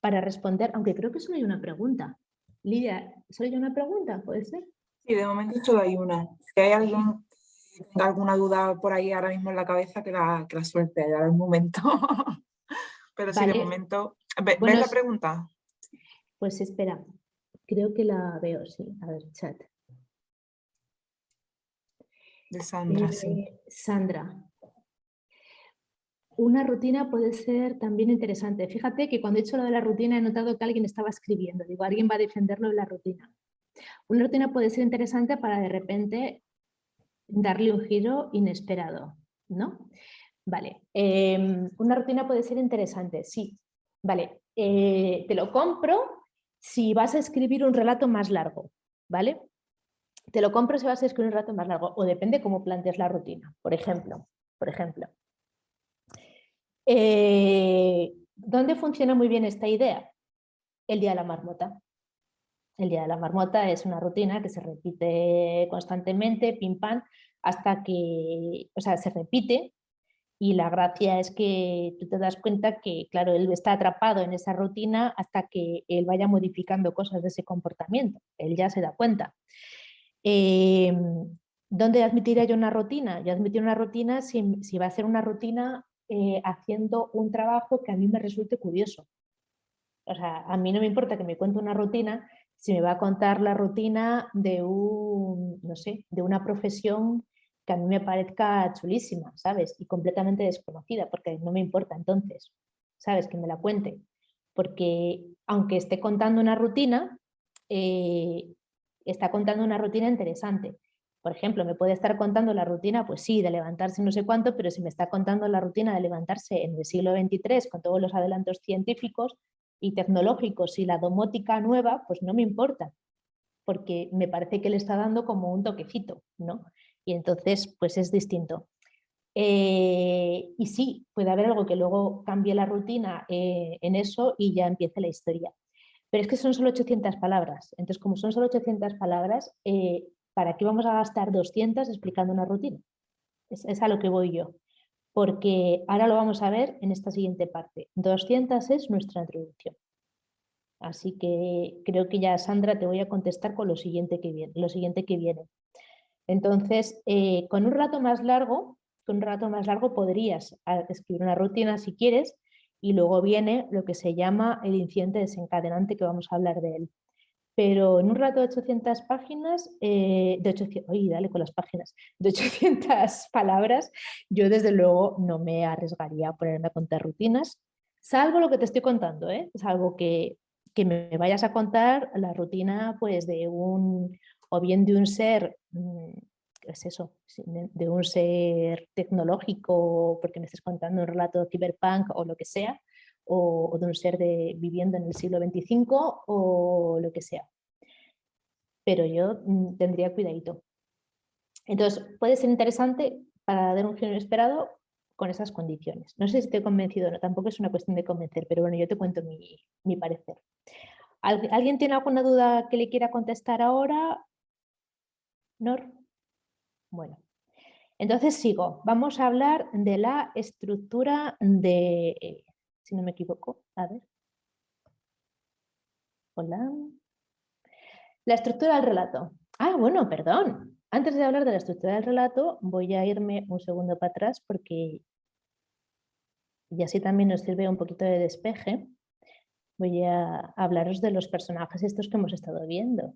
responder, aunque creo que solo hay una pregunta. Lidia, ¿solo hay una pregunta? ¿Puede ser? Sí, de momento solo hay una. Si hay alguien que tenga alguna duda por ahí ahora mismo en la cabeza, que la suelte allá en un momento. Pero sí, de Vale. momento. Bueno, ¿Ves la pregunta? pues espera, creo que la veo, sí. A ver, chat. De Sandra, sí. Sandra, una rutina puede ser también interesante. Fíjate que cuando he hecho lo de la rutina he notado que alguien estaba escribiendo. Digo, alguien va a defenderlo de la rutina. Una rutina puede ser interesante para de repente darle un giro inesperado, ¿no? Vale. Una rutina puede ser interesante, sí. Vale. Te lo compro si vas a escribir un relato más largo, ¿vale? Te lo compro si vas a escribir un relato más largo o depende cómo plantees la rutina. Por ejemplo, ¿dónde funciona muy bien esta idea? El día de la marmota. El día de la marmota es una rutina que se repite constantemente, pim pam, hasta que, o sea, se repite y la gracia es que tú te das cuenta que, claro, él está atrapado en esa rutina hasta que él vaya modificando cosas de ese comportamiento. Él ya se da cuenta. ¿Dónde admitiría yo una rutina? Yo admitiría una rutina si va a ser una rutina haciendo un trabajo que a mí me resulte curioso. O sea, a mí no me importa que me cuente una rutina si me va a contar la rutina de no sé, de una profesión que a mí me parezca chulísima, ¿sabes? Y completamente desconocida, porque no me importa entonces, ¿sabes? Que me la cuente. Porque aunque esté contando una rutina, está contando una rutina interesante. Por ejemplo, me puede estar contando la rutina, pues sí, de levantarse no sé cuánto, pero si me está contando la rutina de levantarse en el siglo XXIII con todos los adelantos científicos y tecnológicos y la domótica nueva, pues no me importa, porque me parece que le está dando como un toquecito, ¿no? Y entonces, pues es distinto. Y sí, puede haber algo que luego cambie la rutina en eso y ya empiece la historia. Pero es que son solo 800 palabras. Entonces, como son solo 800 palabras, ¿para qué vamos a gastar 200 explicando una rutina? Es a lo que voy yo. porque ahora lo vamos a ver en esta siguiente parte. 200 es nuestra introducción. Así que creo que ya, Sandra, te voy a contestar con lo siguiente que viene. Entonces, con un rato más largo podrías escribir una rutina si quieres, y luego viene lo que se llama el incidente desencadenante, que vamos a hablar de él. Pero en un rato de 800 páginas, dale con las páginas, de 800 palabras, yo desde luego no me arriesgaría a ponerme a contar rutinas, salvo lo que te estoy contando, ¿eh? Salvo que me vayas a contar la rutina pues o bien de un ser, ¿qué es eso? De un ser tecnológico, porque me estés contando un relato cyberpunk o lo que sea, o de un ser viviendo en el siglo XXV o lo que sea. Pero yo tendría cuidadito. Entonces, puede ser interesante para dar un giro inesperado con esas condiciones. No sé si te he convencido o no, tampoco es una cuestión de convencer, pero bueno, yo te cuento mi parecer. ¿Alguien tiene alguna duda que le quiera contestar ahora? ¿Nor? Bueno, entonces sigo. Vamos a hablar de la estructura de, si no me equivoco, a ver. Hola. La estructura del relato. Ah, bueno, perdón. Antes de hablar de la estructura del relato, voy a irme un segundo para atrás porque, y así también nos sirve un poquito de despeje, voy a hablaros de los personajes estos que hemos estado viendo.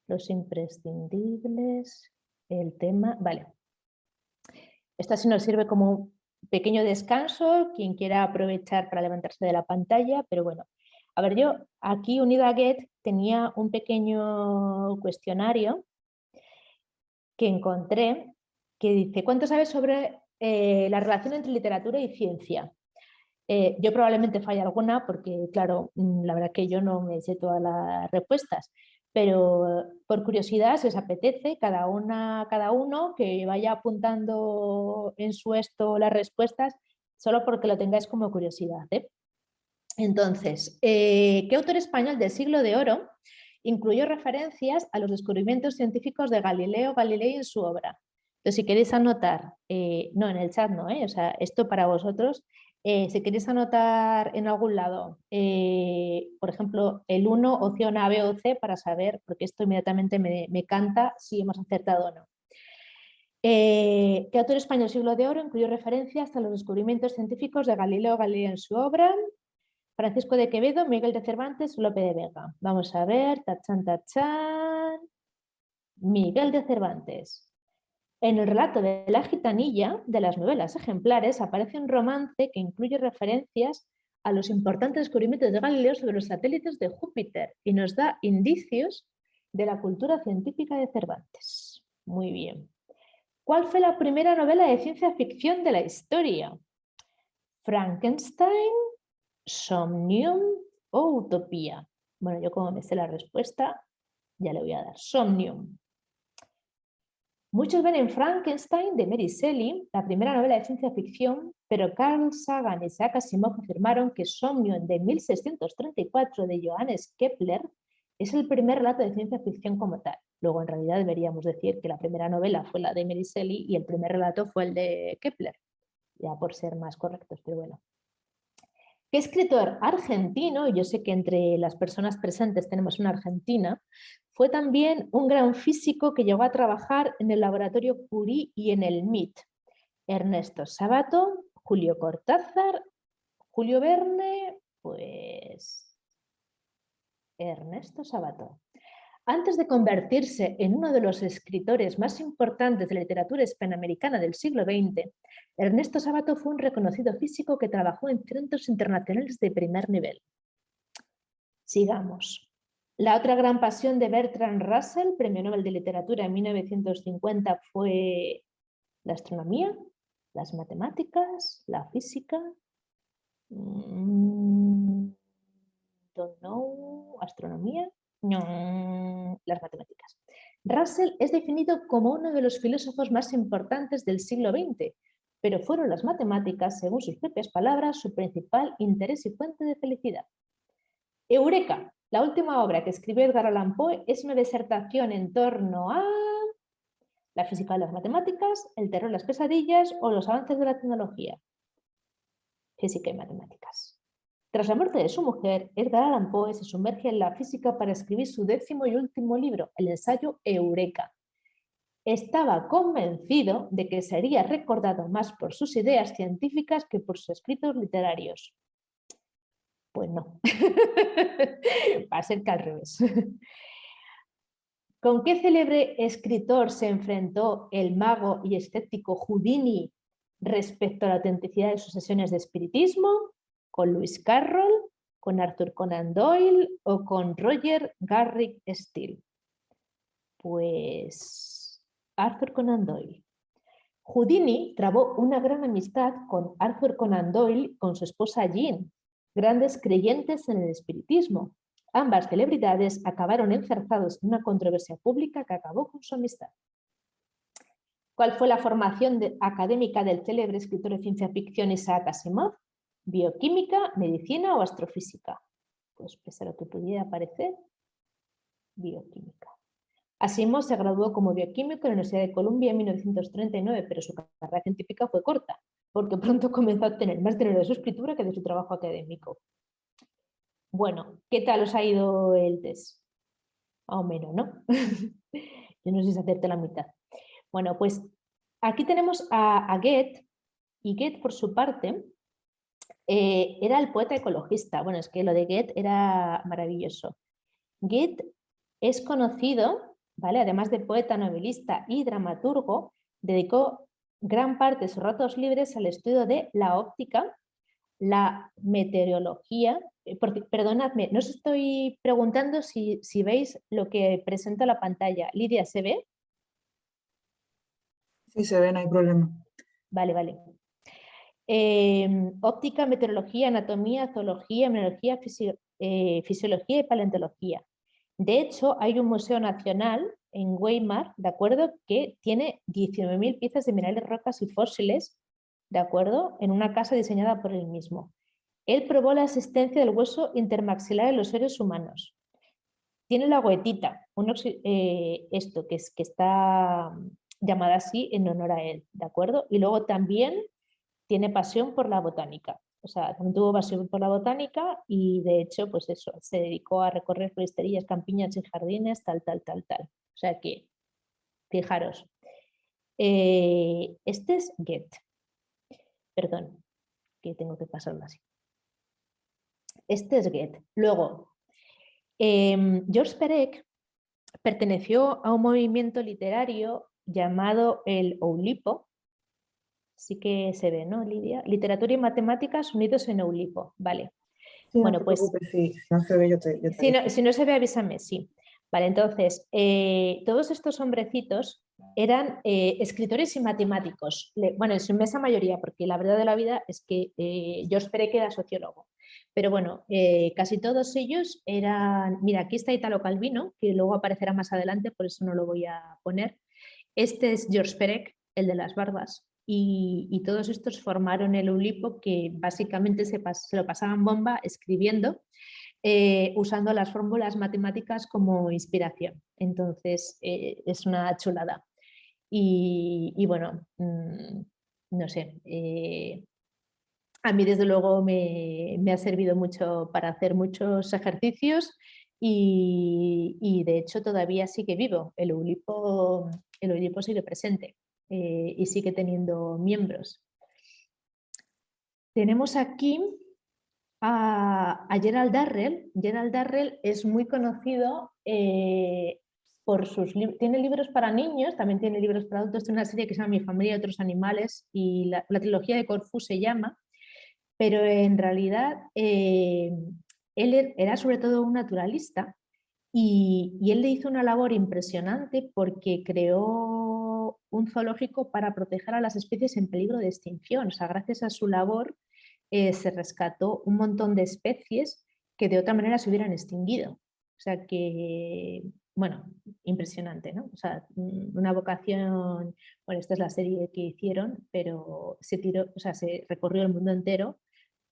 Los imprescindibles, el tema... Vale. Esta sí nos sirve como un pequeño descanso, quien quiera aprovechar para levantarse de la pantalla, pero bueno. A ver, yo aquí unida a Get tenía un pequeño cuestionario que encontré que dice: ¿cuánto sabes sobre la relación entre literatura y ciencia? Yo probablemente falle alguna porque, claro, la verdad que yo no me sé todas las respuestas, pero por curiosidad, si os apetece, cada uno que vaya apuntando en su esto las respuestas, solo porque lo tengáis como curiosidad, ¿eh? Entonces, ¿qué autor español del siglo de oro incluyó referencias a los descubrimientos científicos de Galileo Galilei en su obra? Entonces, si queréis anotar, no en el chat, no, o sea, esto para vosotros, si queréis anotar en algún lado, por ejemplo, el 1, opción A, B o C, para saber, porque esto inmediatamente me canta si hemos acertado o no. ¿Qué autor español del siglo de oro incluyó referencias a los descubrimientos científicos de Galileo Galilei en su obra? Francisco de Quevedo, Miguel de Cervantes, Lope de Vega. Vamos a ver, tachan, tachan. Miguel de Cervantes. En el relato de La gitanilla, de las novelas ejemplares, aparece un romance que incluye referencias a los importantes descubrimientos de Galileo sobre los satélites de Júpiter y nos da indicios de la cultura científica de Cervantes. Muy bien. ¿Cuál fue la primera novela de ciencia ficción de la historia? ¿Frankenstein, Somnium o Utopía? Bueno, yo como me sé la respuesta, ya le voy a dar Somnium. Muchos ven en Frankenstein de Mary Shelley la primera novela de ciencia ficción, pero Carl Sagan y Isaac Asimov afirmaron que Somnium de 1634 de Johannes Kepler es el primer relato de ciencia ficción como tal. Luego, en realidad, deberíamos decir que la primera novela fue la de Mary Shelley y el primer relato fue el de Kepler, ya por ser más correctos, pero bueno. ¿Qué escritor argentino, y yo sé que entre las personas presentes tenemos una argentina, fue también un gran físico que llegó a trabajar en el laboratorio Curie y en el MIT? Ernesto Sabato, Julio Cortázar, Julio Verne, pues Ernesto Sabato. Antes de convertirse en uno de los escritores más importantes de la literatura hispanoamericana del siglo XX, Ernesto Sabato fue un reconocido físico que trabajó en centros internacionales de primer nivel. Sigamos. La otra gran pasión de Bertrand Russell, premio Nobel de Literatura en 1950, fue la astronomía, las matemáticas, la física. Don't know, astronomía. No, las matemáticas. Russell es definido como uno de los filósofos más importantes del siglo XX, pero fueron las matemáticas, según sus propias palabras, su principal interés y fuente de felicidad. Eureka, la última obra que escribió Edgar Allan Poe, es una disertación en torno a ¿La física de las matemáticas, el terror de las pesadillas o los avances de la tecnología? Física y matemáticas. Tras la muerte de su mujer, Edgar Allan Poe se sumerge en la física para escribir su 10º y último libro, el ensayo Eureka. Estaba convencido de que sería recordado más por sus ideas científicas que por sus escritos literarios. Pues no, va a ser que al revés. ¿Con qué célebre escritor se enfrentó el mago y escéptico Houdini respecto a la autenticidad de sus sesiones de espiritismo? ¿Con Lewis Carroll, con Arthur Conan Doyle o con Roger Garrick Steele? Pues Arthur Conan Doyle. Houdini trabó una gran amistad con Arthur Conan Doyle, con su esposa Jean, grandes creyentes en el espiritismo. Ambas celebridades acabaron enzarzados en una controversia pública que acabó con su amistad. ¿Cuál fue la formación académica del célebre escritor de ciencia ficción Isaac Asimov? ¿Bioquímica, medicina o astrofísica? Pues pese a lo que pudiera parecer, bioquímica. Asimov se graduó como bioquímico en la Universidad de Columbia en 1939, pero su carrera científica fue corta, porque pronto comenzó a obtener más dinero de su escritura que de su trabajo académico. Bueno, ¿qué tal os ha ido el test? Más o menos, ¿no? Yo no sé si acerté la mitad. Bueno, pues aquí tenemos a Goethe, y Goethe, por su parte, era el poeta ecologista. Bueno, es que lo de Goethe era maravilloso. Goethe es conocido, ¿vale? Además de poeta, novelista y dramaturgo, dedicó gran parte de sus ratos libres al estudio de la óptica, la meteorología. Perdonadme, no os estoy preguntando si veis lo que presenta la pantalla. Lidia, ¿se ve? Sí, se ve, no hay problema. Vale, vale. Óptica, meteorología, anatomía, zoología, mineralogía, fisiología y paleontología. De hecho, hay un museo nacional en Weimar, ¿de acuerdo?, que tiene 19.000 piezas de minerales, rocas y fósiles, ¿de acuerdo?, en una casa diseñada por él mismo. Él probó la existencia del hueso intermaxilar en los seres humanos. Tiene la goetita, esto que está llamada así en honor a él, ¿de acuerdo? Y luego también tiene pasión por la botánica. O sea, también tuvo pasión por la botánica y de hecho, pues eso, se dedicó a recorrer floristerías, campiñas y jardines, tal. O sea que, fijaros. Este es Goethe. Perdón, que tengo que pasarlo así. Este es Goethe. Luego, Georges Perec perteneció a un movimiento literario llamado el Oulipo. Sí que se ve, ¿no, Lidia? Literatura y matemáticas unidos en Oulipo. Vale. Sí, Bueno, no te pues preocupes, si no se ve, yo te si no se ve, avísame, sí. Vale, entonces, todos estos hombrecitos eran escritores y matemáticos. Bueno, en su inmensa mayoría, porque la verdad de la vida es que yo esperé que era sociólogo. Pero bueno, casi todos ellos eran... Mira, aquí está Italo Calvino, que luego aparecerá más adelante, por eso no lo voy a poner. Este es Georges Perec, el de las barbas. Y todos estos formaron el Oulipo, que básicamente se lo pasaban bomba escribiendo, usando las fórmulas matemáticas como inspiración. Entonces, es una chulada. Y bueno, no sé, a mí desde luego me ha servido mucho para hacer muchos ejercicios y de hecho todavía sigue vivo. El Oulipo sigue presente y sigue teniendo miembros. Tenemos aquí a Gerald Darrell. Gerald Darrell es muy conocido por sus libros. Tiene libros para niños, también tiene libros para adultos. Tiene una serie que se llama Mi familia y otros animales y la trilogía de Corfú se llama, pero en realidad él era sobre todo un naturalista y él le hizo una labor impresionante porque creó un zoológico para proteger a las especies en peligro de extinción. O sea, gracias a su labor se rescató un montón de especies que de otra manera se hubieran extinguido. O sea que, bueno, impresionante, ¿no? O sea, una vocación, bueno, esta es la serie que hicieron, pero se recorrió el mundo entero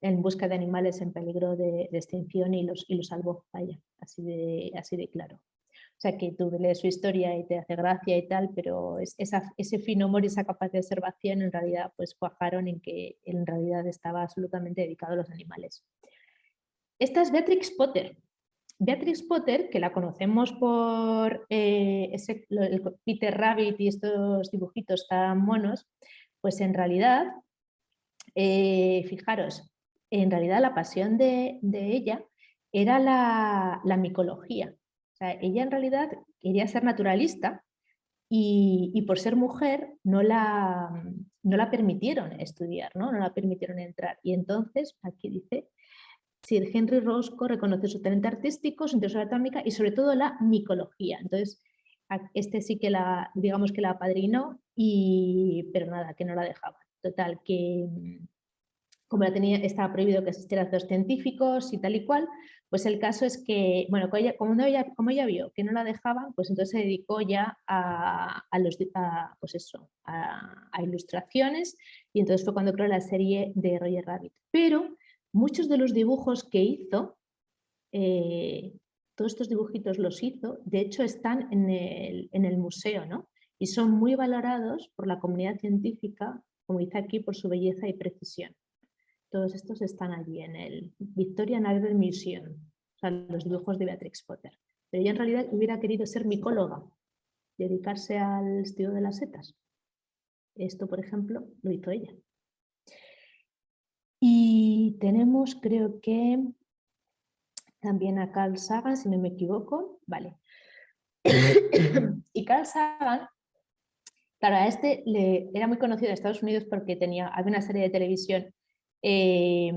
en busca de animales en peligro de extinción y los salvó, vaya, así de claro. O sea, que tú lees su historia y te hace gracia y tal, pero ese fino humor y esa capacidad de observación en realidad pues cuajaron en que en realidad estaba absolutamente dedicado a los animales. Esta es Beatrix Potter. Beatrix Potter, que la conocemos por el Peter Rabbit y estos dibujitos tan monos, pues en realidad, fijaros, en realidad la pasión de ella era la micología. O sea, ella en realidad quería ser naturalista y por ser mujer no la permitieron estudiar, ¿no? No la permitieron entrar. Y entonces, aquí dice, Sir Henry Roscoe reconoce su talento artístico, su interés en la atómica y sobre todo la micología. Entonces, este sí que digamos que la apadrinó, pero nada, que no la dejaba. Total, que como estaba prohibido que asistieran dos científicos y tal y cual, pues el caso es que, bueno, como ella vio que no la dejaban, pues entonces se dedicó ya pues eso, a ilustraciones, y entonces fue cuando creó la serie de Roger Rabbit. Pero muchos de los dibujos que hizo, todos estos dibujitos los hizo, de hecho están en el museo, ¿no? Y son muy valorados por la comunidad científica, como dice aquí, por su belleza y precisión. Todos estos están allí en el Victoria and Albert Museum, o sea, los dibujos de Beatrix Potter. Pero ella en realidad hubiera querido ser micóloga, dedicarse al estudio de las setas. Esto, por ejemplo, lo hizo ella. Y tenemos, creo que, también a Carl Sagan, si no me equivoco. Vale. Y Carl Sagan, claro, a este era muy conocido en Estados Unidos porque había una serie de televisión y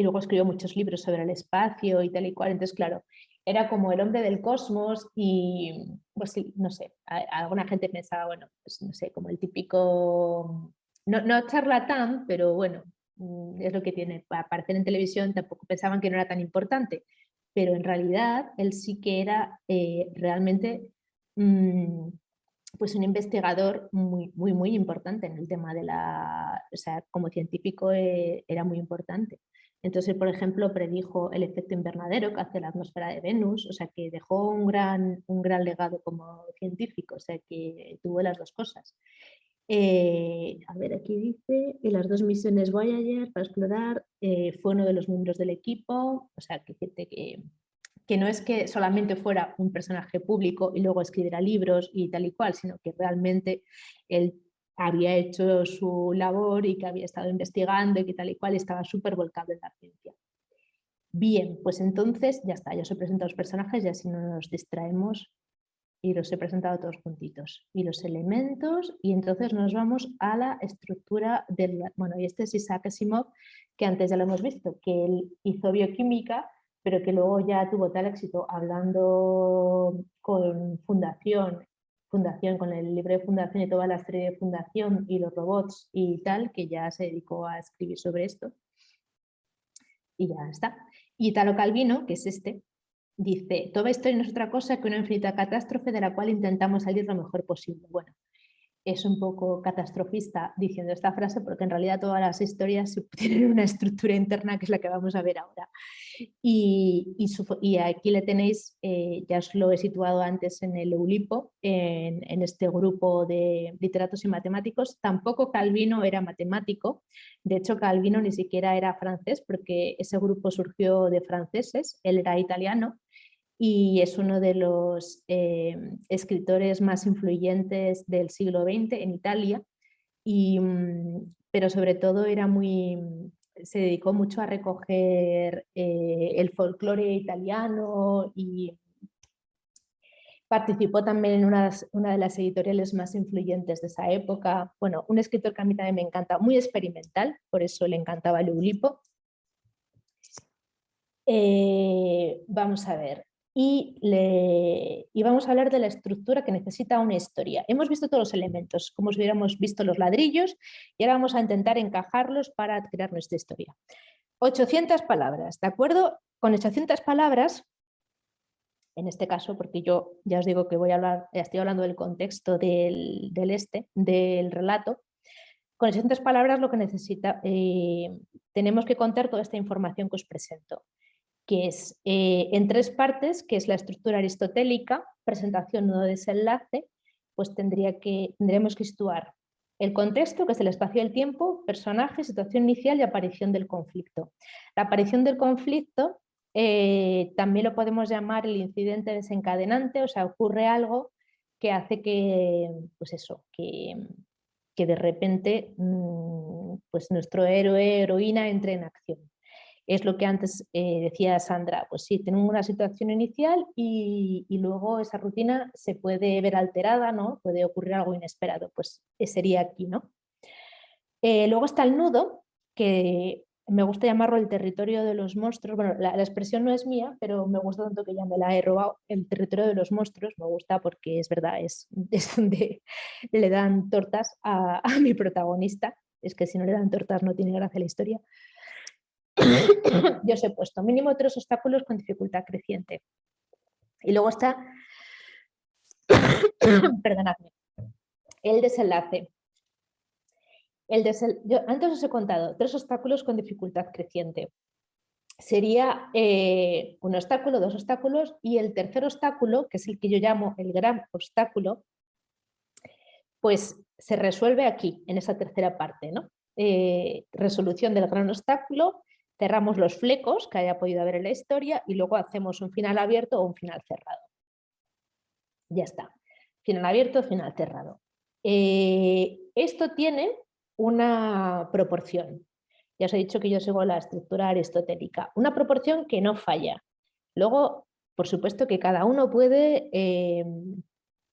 luego escribió muchos libros sobre el espacio y tal y cual. Entonces, claro, era como el hombre del cosmos y, pues sí, no sé, alguna gente pensaba, bueno, pues no sé, como el típico, no charlatán, pero bueno, es lo que tiene, para aparecer en televisión tampoco pensaban que no era tan importante, pero en realidad él sí que era realmente pues un investigador muy, muy, muy importante en el tema de o sea, como científico era muy importante. Entonces, por ejemplo, predijo el efecto invernadero que hace la atmósfera de Venus, o sea, que dejó un gran legado como científico, o sea, que tuvo las dos cosas. A ver, aquí dice, en las dos misiones Voyager para explorar, fue uno de los miembros del equipo, o sea, que no es que solamente fuera un personaje público y luego escribiera libros y tal y cual, sino que realmente él había hecho su labor y que había estado investigando y que tal y cual, estaba súper volcado en la ciencia. Bien, pues entonces ya está, ya os he presentado los personajes y así no nos distraemos y los he presentado todos juntitos. Y los elementos, y entonces nos vamos a la estructura del... Bueno, y este es Isaac Asimov, que antes ya lo hemos visto, que él hizo bioquímica, pero que luego ya tuvo tal éxito hablando con Fundación, con el libro de Fundación y toda la serie de Fundación y los robots y tal, que ya se dedicó a escribir sobre esto. Y ya está. Y Italo Calvino, que es este, dice, toda historia no es otra cosa que una infinita catástrofe de la cual intentamos salir lo mejor posible. Bueno, es un poco catastrofista diciendo esta frase porque en realidad todas las historias tienen una estructura interna que es la que vamos a ver ahora. Y aquí le tenéis, ya os lo he situado antes en el Eulipo, en este grupo de literatos y matemáticos. Tampoco Calvino era matemático, de hecho Calvino ni siquiera era francés porque ese grupo surgió de franceses, él era italiano y es uno de los escritores más influyentes del siglo XX en Italia, pero sobre todo se dedicó mucho a recoger el folclore italiano y participó también en una de las editoriales más influyentes de esa época. Bueno, un escritor que a mí también me encanta, muy experimental, por eso le encantaba el Eulipo. Vamos a ver. Y vamos a hablar de la estructura que necesita una historia. Hemos visto todos los elementos, como si hubiéramos visto los ladrillos, y ahora vamos a intentar encajarlos para crear nuestra historia. 800 palabras, ¿de acuerdo? Con 800 palabras, en este caso, porque yo ya os digo que estoy hablando del contexto del relato, con 800 palabras lo que tenemos que contar toda esta información que os presento. que es en 3 partes, que es la estructura aristotélica, presentación, nudo, desenlace, pues tendremos que situar el contexto, que es el espacio y el tiempo, personaje, situación inicial y aparición del conflicto. La aparición del conflicto también lo podemos llamar el incidente desencadenante, o sea, ocurre algo que hace que, pues eso, que de repente pues nuestro héroe, heroína entre en acción. Es lo que antes decía Sandra, pues sí, tenemos una situación inicial y luego esa rutina se puede ver alterada, ¿no? Puede ocurrir algo inesperado, pues sería aquí, ¿no? Luego está el nudo, que me gusta llamarlo el territorio de los monstruos. Bueno, la expresión no es mía, pero me gusta tanto que ya me la he robado. El territorio de los monstruos me gusta porque es verdad, es donde le dan tortas a mi protagonista. Es que si no le dan tortas no tiene gracia la historia. Yo os he puesto mínimo 3 obstáculos con dificultad creciente. Y luego está, perdonadme, el desenlace. Yo antes os he contado 3 obstáculos con dificultad creciente. Sería un obstáculo, 2 obstáculos y el tercer obstáculo, que es el que yo llamo el gran obstáculo, pues se resuelve aquí, en esa tercera parte, ¿no? Resolución del gran obstáculo, cerramos los flecos que haya podido haber en la historia y luego hacemos un final abierto o un final cerrado. Ya está. Final abierto, final cerrado. Esto tiene una proporción. Ya os he dicho que yo sigo la estructura aristotélica. Una proporción que no falla. Luego, por supuesto que cada uno puede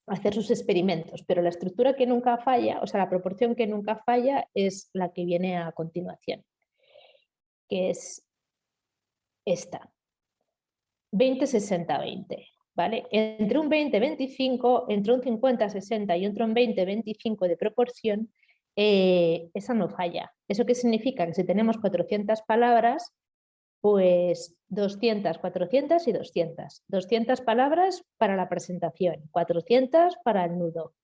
hacer sus experimentos, pero la estructura que nunca falla, o sea, la proporción que nunca falla es la que viene a continuación, que es esta. 20-60-20. ¿Vale? Entre un 20-25, entre un 50-60 y entre un 20-25 de proporción, esa no falla. ¿Eso qué significa? Que si tenemos 400 palabras, pues 200, 400 y 200. 200 palabras para la presentación, 400 para el nudo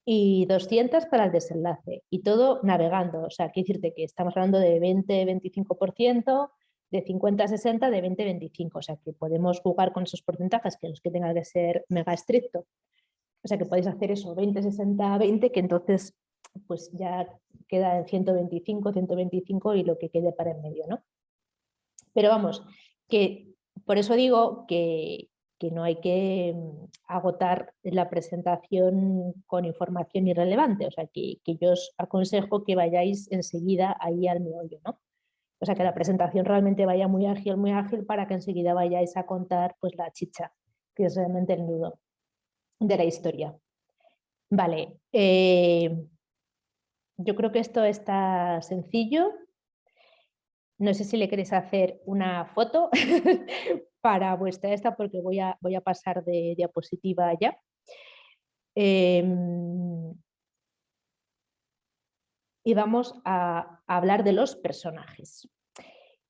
y 200 para el desenlace. Y todo navegando. O sea, quiero decirte que estamos hablando de 20-25%, de 50-60, de 20-25. O sea, que podemos jugar con esos porcentajes, que los que tengan que ser mega estricto. O sea, que podéis hacer eso, 20-60-20, que entonces pues ya queda en 125, 125 y lo que quede para en medio, ¿no? Pero vamos, que por eso digo que no hay que agotar la presentación con información irrelevante. O sea, que yo os aconsejo que vayáis enseguida ahí al meollo, ¿no? O sea, que la presentación realmente vaya muy ágil para que enseguida vayáis a contar pues la chicha, que es realmente el nudo de la historia. Vale, yo creo que esto está sencillo. No sé si le queréis hacer una foto para vuestra esta, porque voy a pasar de diapositiva ya. Y vamos a hablar de los personajes,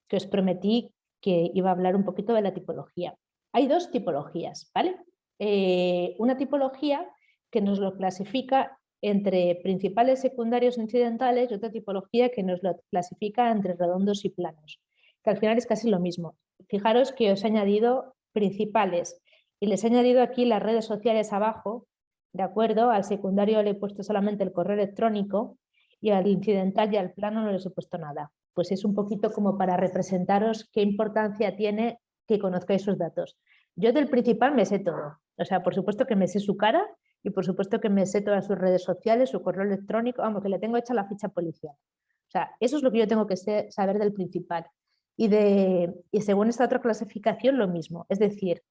que os prometí que iba a hablar un poquito de la tipología. Hay 2 tipologías, ¿vale? Una tipología que nos lo clasifica entre principales, secundarios, incidentales, y otra tipología que nos lo clasifica entre redondos y planos, que al final es casi lo mismo. Fijaros que os he añadido principales y les he añadido aquí las redes sociales abajo, ¿de acuerdo? Al secundario le he puesto solamente el correo electrónico y al incidental y al plano no les he puesto nada. Pues es un poquito como para representaros qué importancia tiene que conozcáis sus datos. Yo del principal me sé todo, o sea, por supuesto que me sé su cara y por supuesto que me sé todas sus redes sociales, su correo electrónico, vamos, que le tengo hecha la ficha policial. O sea, eso es lo que yo tengo que saber del principal. Y según esta otra clasificación, lo mismo. Es decir,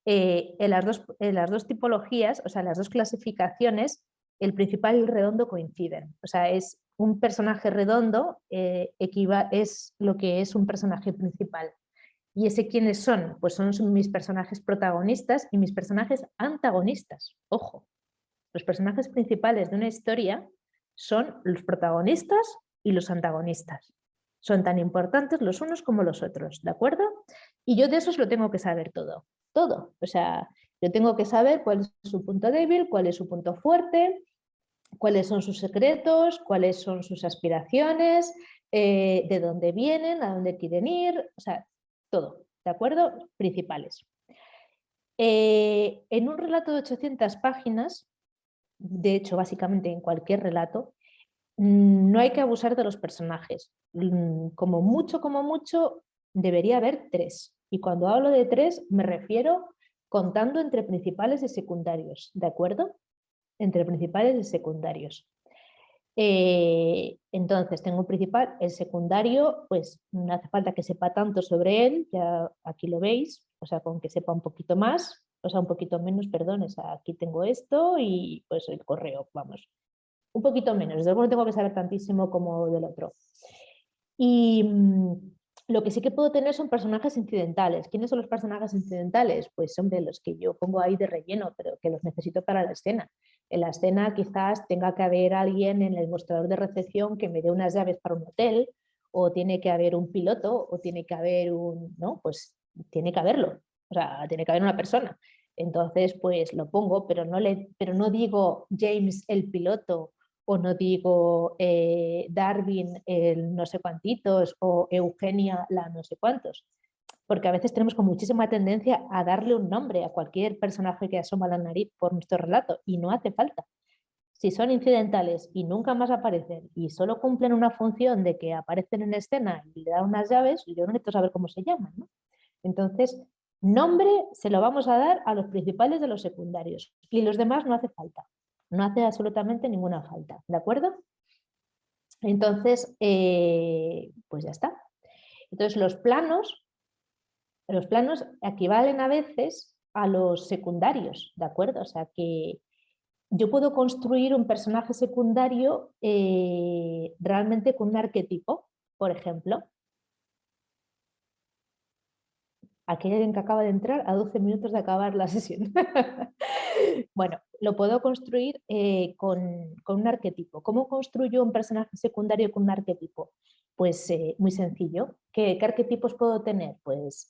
en las dos tipologías, o sea, las 2 clasificaciones, el principal y el redondo coinciden. O sea, es un personaje redondo, es lo que es un personaje principal. ¿Y ese quiénes son? Pues son mis personajes protagonistas y mis personajes antagonistas. Ojo, los personajes principales de una historia son los protagonistas y los antagonistas. Son tan importantes los unos como los otros, ¿de acuerdo? Y yo de esos lo tengo que saber todo, todo. O sea, yo tengo que saber cuál es su punto débil, cuál es su punto fuerte, cuáles son sus secretos, cuáles son sus aspiraciones, de dónde vienen, a dónde quieren ir, o sea, todo, ¿de acuerdo? Principales. En un relato de 800 páginas, de hecho, básicamente en cualquier relato, no hay que abusar de los personajes. Como mucho, debería haber 3. Y cuando hablo de 3, me refiero contando entre principales y secundarios, ¿de acuerdo? Entre principales y secundarios. Entonces, tengo un principal, el secundario, pues no hace falta que sepa tanto sobre él, ya aquí lo veis, o sea, con que sepa un poquito más, o sea, un poquito menos, perdón, o sea, aquí tengo esto y pues el correo, vamos, un poquito menos, desde luego no tengo que saber tantísimo como del otro. Y lo que sí que puedo tener son personajes incidentales. ¿Quiénes son los personajes incidentales? Pues hombre, los que yo pongo ahí de relleno, pero que los necesito para la escena. En la escena quizás tenga que haber alguien en el mostrador de recepción que me dé unas llaves para un hotel, o tiene que haber un piloto, o tiene que haber un... ¿no? Pues tiene que haberlo. O sea, tiene que haber una persona. Entonces, pues lo pongo, pero no digo James el piloto, o no digo Darwin el no sé cuantitos o Eugenia la no sé cuántos, porque a veces tenemos con muchísima tendencia a darle un nombre a cualquier personaje que asoma la nariz por nuestro relato y no hace falta. Si son incidentales y nunca más aparecen y solo cumplen una función de que aparecen en escena y le dan unas llaves, yo no necesito saber cómo se llaman, ¿no? Entonces, nombre se lo vamos a dar a los principales de los secundarios y los demás no hace falta. No hace absolutamente ninguna falta, ¿de acuerdo? Entonces, pues ya está. Entonces, los planos equivalen a veces a los secundarios, ¿de acuerdo? O sea que yo puedo construir un personaje secundario realmente con un arquetipo, por ejemplo. Aquí hay alguien que acaba de entrar a 12 minutos de acabar la sesión. Bueno, lo puedo construir con un arquetipo. ¿Cómo construyo un personaje secundario con un arquetipo? Pues muy sencillo. ¿Qué arquetipos puedo tener? Pues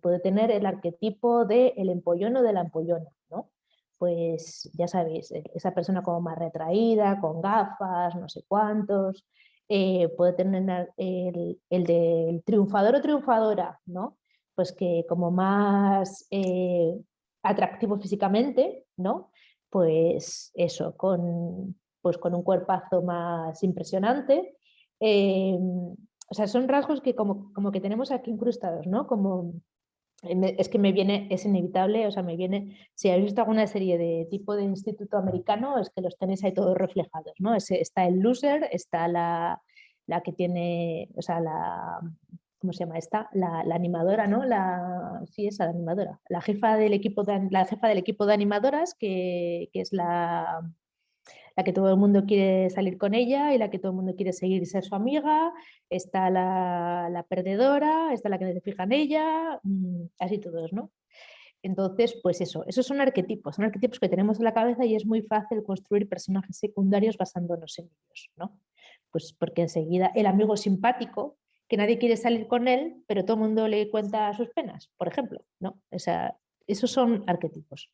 puedo tener el arquetipo del empollón o de la empollona, ¿no? Pues ya sabéis, esa persona como más retraída, con gafas, no sé cuántos. Puedo tener el del triunfador o triunfadora, ¿no? Pues que como más atractivo físicamente, ¿no? Pues eso, pues con un cuerpazo más impresionante. O sea, son rasgos que como que tenemos aquí incrustados, ¿no? Como, es que me viene, es inevitable, o sea, me viene, si habéis visto alguna serie de tipo de instituto americano, es que los tenéis ahí todos reflejados, ¿no? Está el loser, está la que tiene, o sea, ¿cómo se llama esta? La animadora, ¿no? Sí, esa, la animadora. La jefa del equipo de animadoras, que es la que todo el mundo quiere salir con ella y la que todo el mundo quiere seguir y ser su amiga. Está la perdedora, está la que no se fija en ella, así todos, ¿no? Entonces, pues eso, esos son arquetipos que tenemos en la cabeza y es muy fácil construir personajes secundarios basándonos en ellos, ¿no? Pues porque enseguida el amigo simpático, que nadie quiere salir con él, pero todo el mundo le cuenta sus penas, por ejemplo, ¿no? O sea, esos son arquetipos.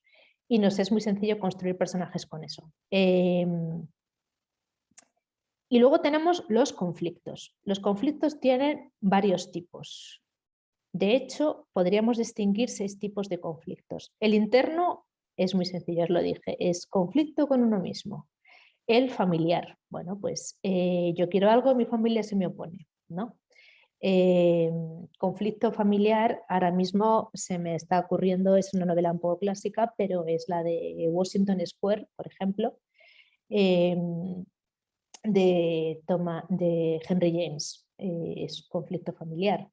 Y nos es muy sencillo construir personajes con eso. Y luego tenemos los conflictos. Los conflictos tienen varios tipos. De hecho, podríamos distinguir 6 tipos de conflictos. El interno es muy sencillo, os lo dije, es conflicto con uno mismo. El familiar, bueno, pues yo quiero algo, mi familia se me opone, ¿no? Conflicto familiar, ahora mismo se me está ocurriendo, es una novela un poco clásica, pero es la de Washington Square, por ejemplo, de Henry James, es conflicto familiar.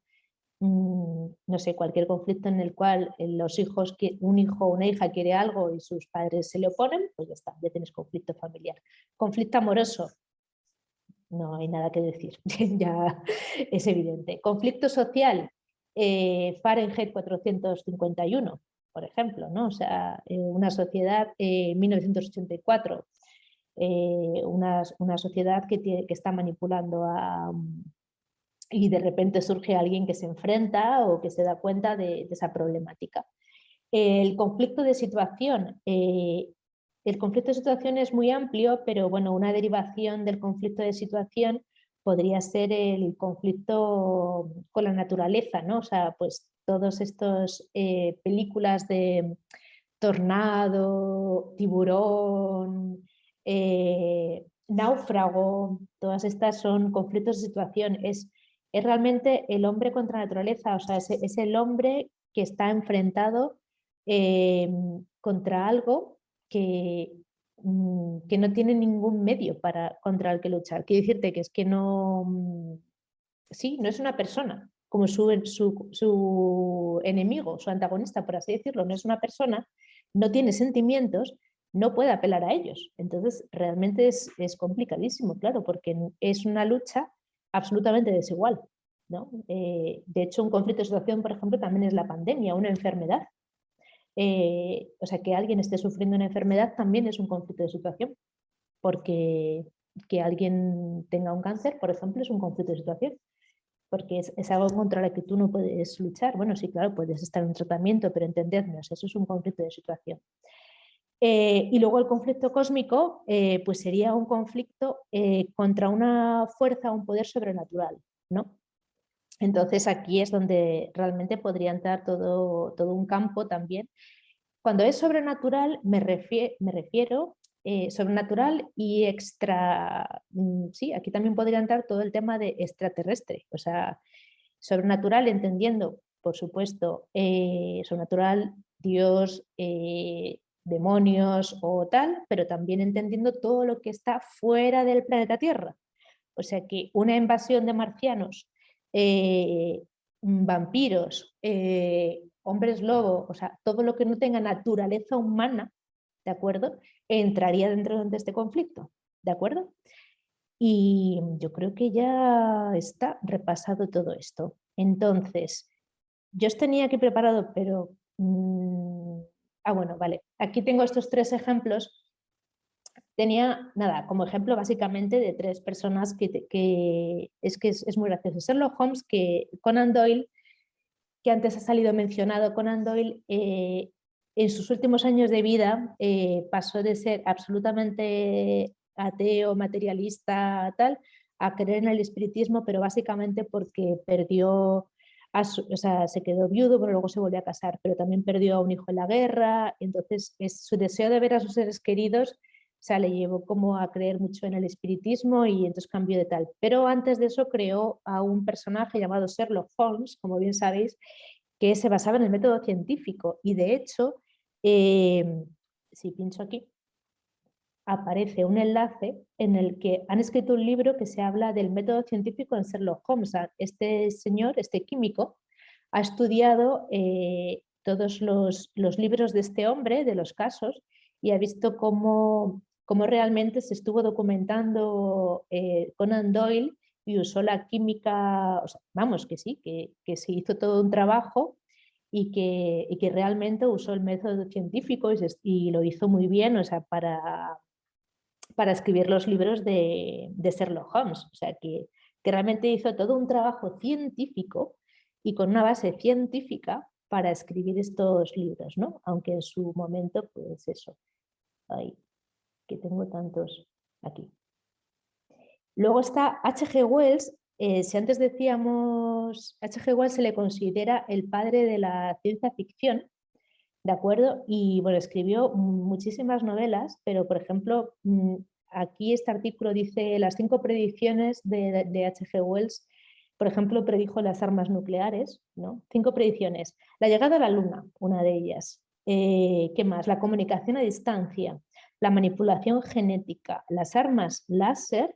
No sé, cualquier conflicto en el cual un hijo o una hija quiere algo y sus padres se le oponen, pues ya está, ya tienes conflicto familiar. Conflicto amoroso, no hay nada que decir, ya es evidente. Conflicto social, Fahrenheit 451, por ejemplo, ¿no? O sea, una sociedad, 1984, una sociedad que está manipulando y de repente surge alguien que se enfrenta o que se da cuenta de esa problemática. El conflicto de situación. El conflicto de situación es muy amplio, pero bueno, una derivación del conflicto de situación podría ser el conflicto con la naturaleza, ¿no? O sea, pues todas estas películas de Tornado, Tiburón, Náufrago, todas estas son conflictos de situación. Es realmente el hombre contra la naturaleza, o sea, es el hombre que está enfrentado contra algo que no tiene ningún medio contra el que luchar. Quiero decirte que es que no, sí, no es una persona como su enemigo, su antagonista, por así decirlo, no es una persona, no tiene sentimientos, no puede apelar a ellos. Entonces, realmente es complicadísimo, claro, porque es una lucha absolutamente desigual, ¿no? De hecho, un conflicto de situación, por ejemplo, también es la pandemia, una enfermedad. O sea, que alguien esté sufriendo una enfermedad también es un conflicto de situación, porque que alguien tenga un cáncer, por ejemplo, es un conflicto de situación, porque es algo contra lo que tú no puedes luchar. Bueno, sí, claro, puedes estar en tratamiento, pero entendednos, eso es un conflicto de situación. Y luego el conflicto cósmico, pues sería un conflicto contra una fuerza, un poder sobrenatural, ¿no? Entonces aquí es donde realmente podría entrar todo un campo también. Cuando es sobrenatural me refiero sobrenatural y extra, sí, aquí también podría entrar todo el tema de extraterrestre, o sea, sobrenatural entendiendo, por supuesto, sobrenatural, Dios, demonios o tal, pero también entendiendo todo lo que está fuera del planeta Tierra. O sea que una invasión de marcianos, vampiros, hombres lobo, o sea, todo lo que no tenga naturaleza humana, ¿de acuerdo? Entraría dentro de este conflicto, ¿de acuerdo? Y yo creo que ya está repasado todo esto. Entonces, yo os tenía aquí preparado, pero... bueno, vale. Aquí tengo estos 3 ejemplos. Tenía, nada, como ejemplo básicamente de 3 personas que es muy gracioso. Sherlock Holmes, que Conan Doyle, que antes ha salido mencionado, Conan Doyle en sus últimos años de vida pasó de ser absolutamente ateo, materialista, tal, a creer en el espiritismo, pero básicamente porque perdió, o sea, se quedó viudo, pero luego se volvió a casar, pero también perdió a un hijo en la guerra, entonces su deseo de ver a sus seres queridos, o sea, le llevó como a creer mucho en el espiritismo y entonces cambió de tal. Pero antes de eso creó a un personaje llamado Sherlock Holmes, como bien sabéis, que se basaba en el método científico y de hecho, si pincho aquí, aparece un enlace en el que han escrito un libro que se habla del método científico en Sherlock Holmes. Este señor, este químico, ha estudiado todos los libros de este hombre, de los casos, y ha visto cómo realmente se estuvo documentando Conan Doyle y usó la química, o sea, vamos, que sí, que se hizo todo un trabajo y que realmente usó el método científico y lo hizo muy bien, o sea, para escribir los libros de Sherlock Holmes. O sea, que realmente hizo todo un trabajo científico y con una base científica para escribir estos libros, ¿no? Aunque en su momento, pues eso, ay, que tengo tantos aquí. Luego está H.G. Wells. Si antes decíamos, H.G. Wells se le considera el padre de la ciencia ficción, ¿de acuerdo? Y bueno, escribió muchísimas novelas, pero por ejemplo, aquí este artículo dice las 5 predicciones de H.G. Wells. Por ejemplo, predijo las armas nucleares, ¿no? 5 predicciones. La llegada a la luna, una de ellas. ¿Qué más? La comunicación a distancia, la manipulación genética, las armas láser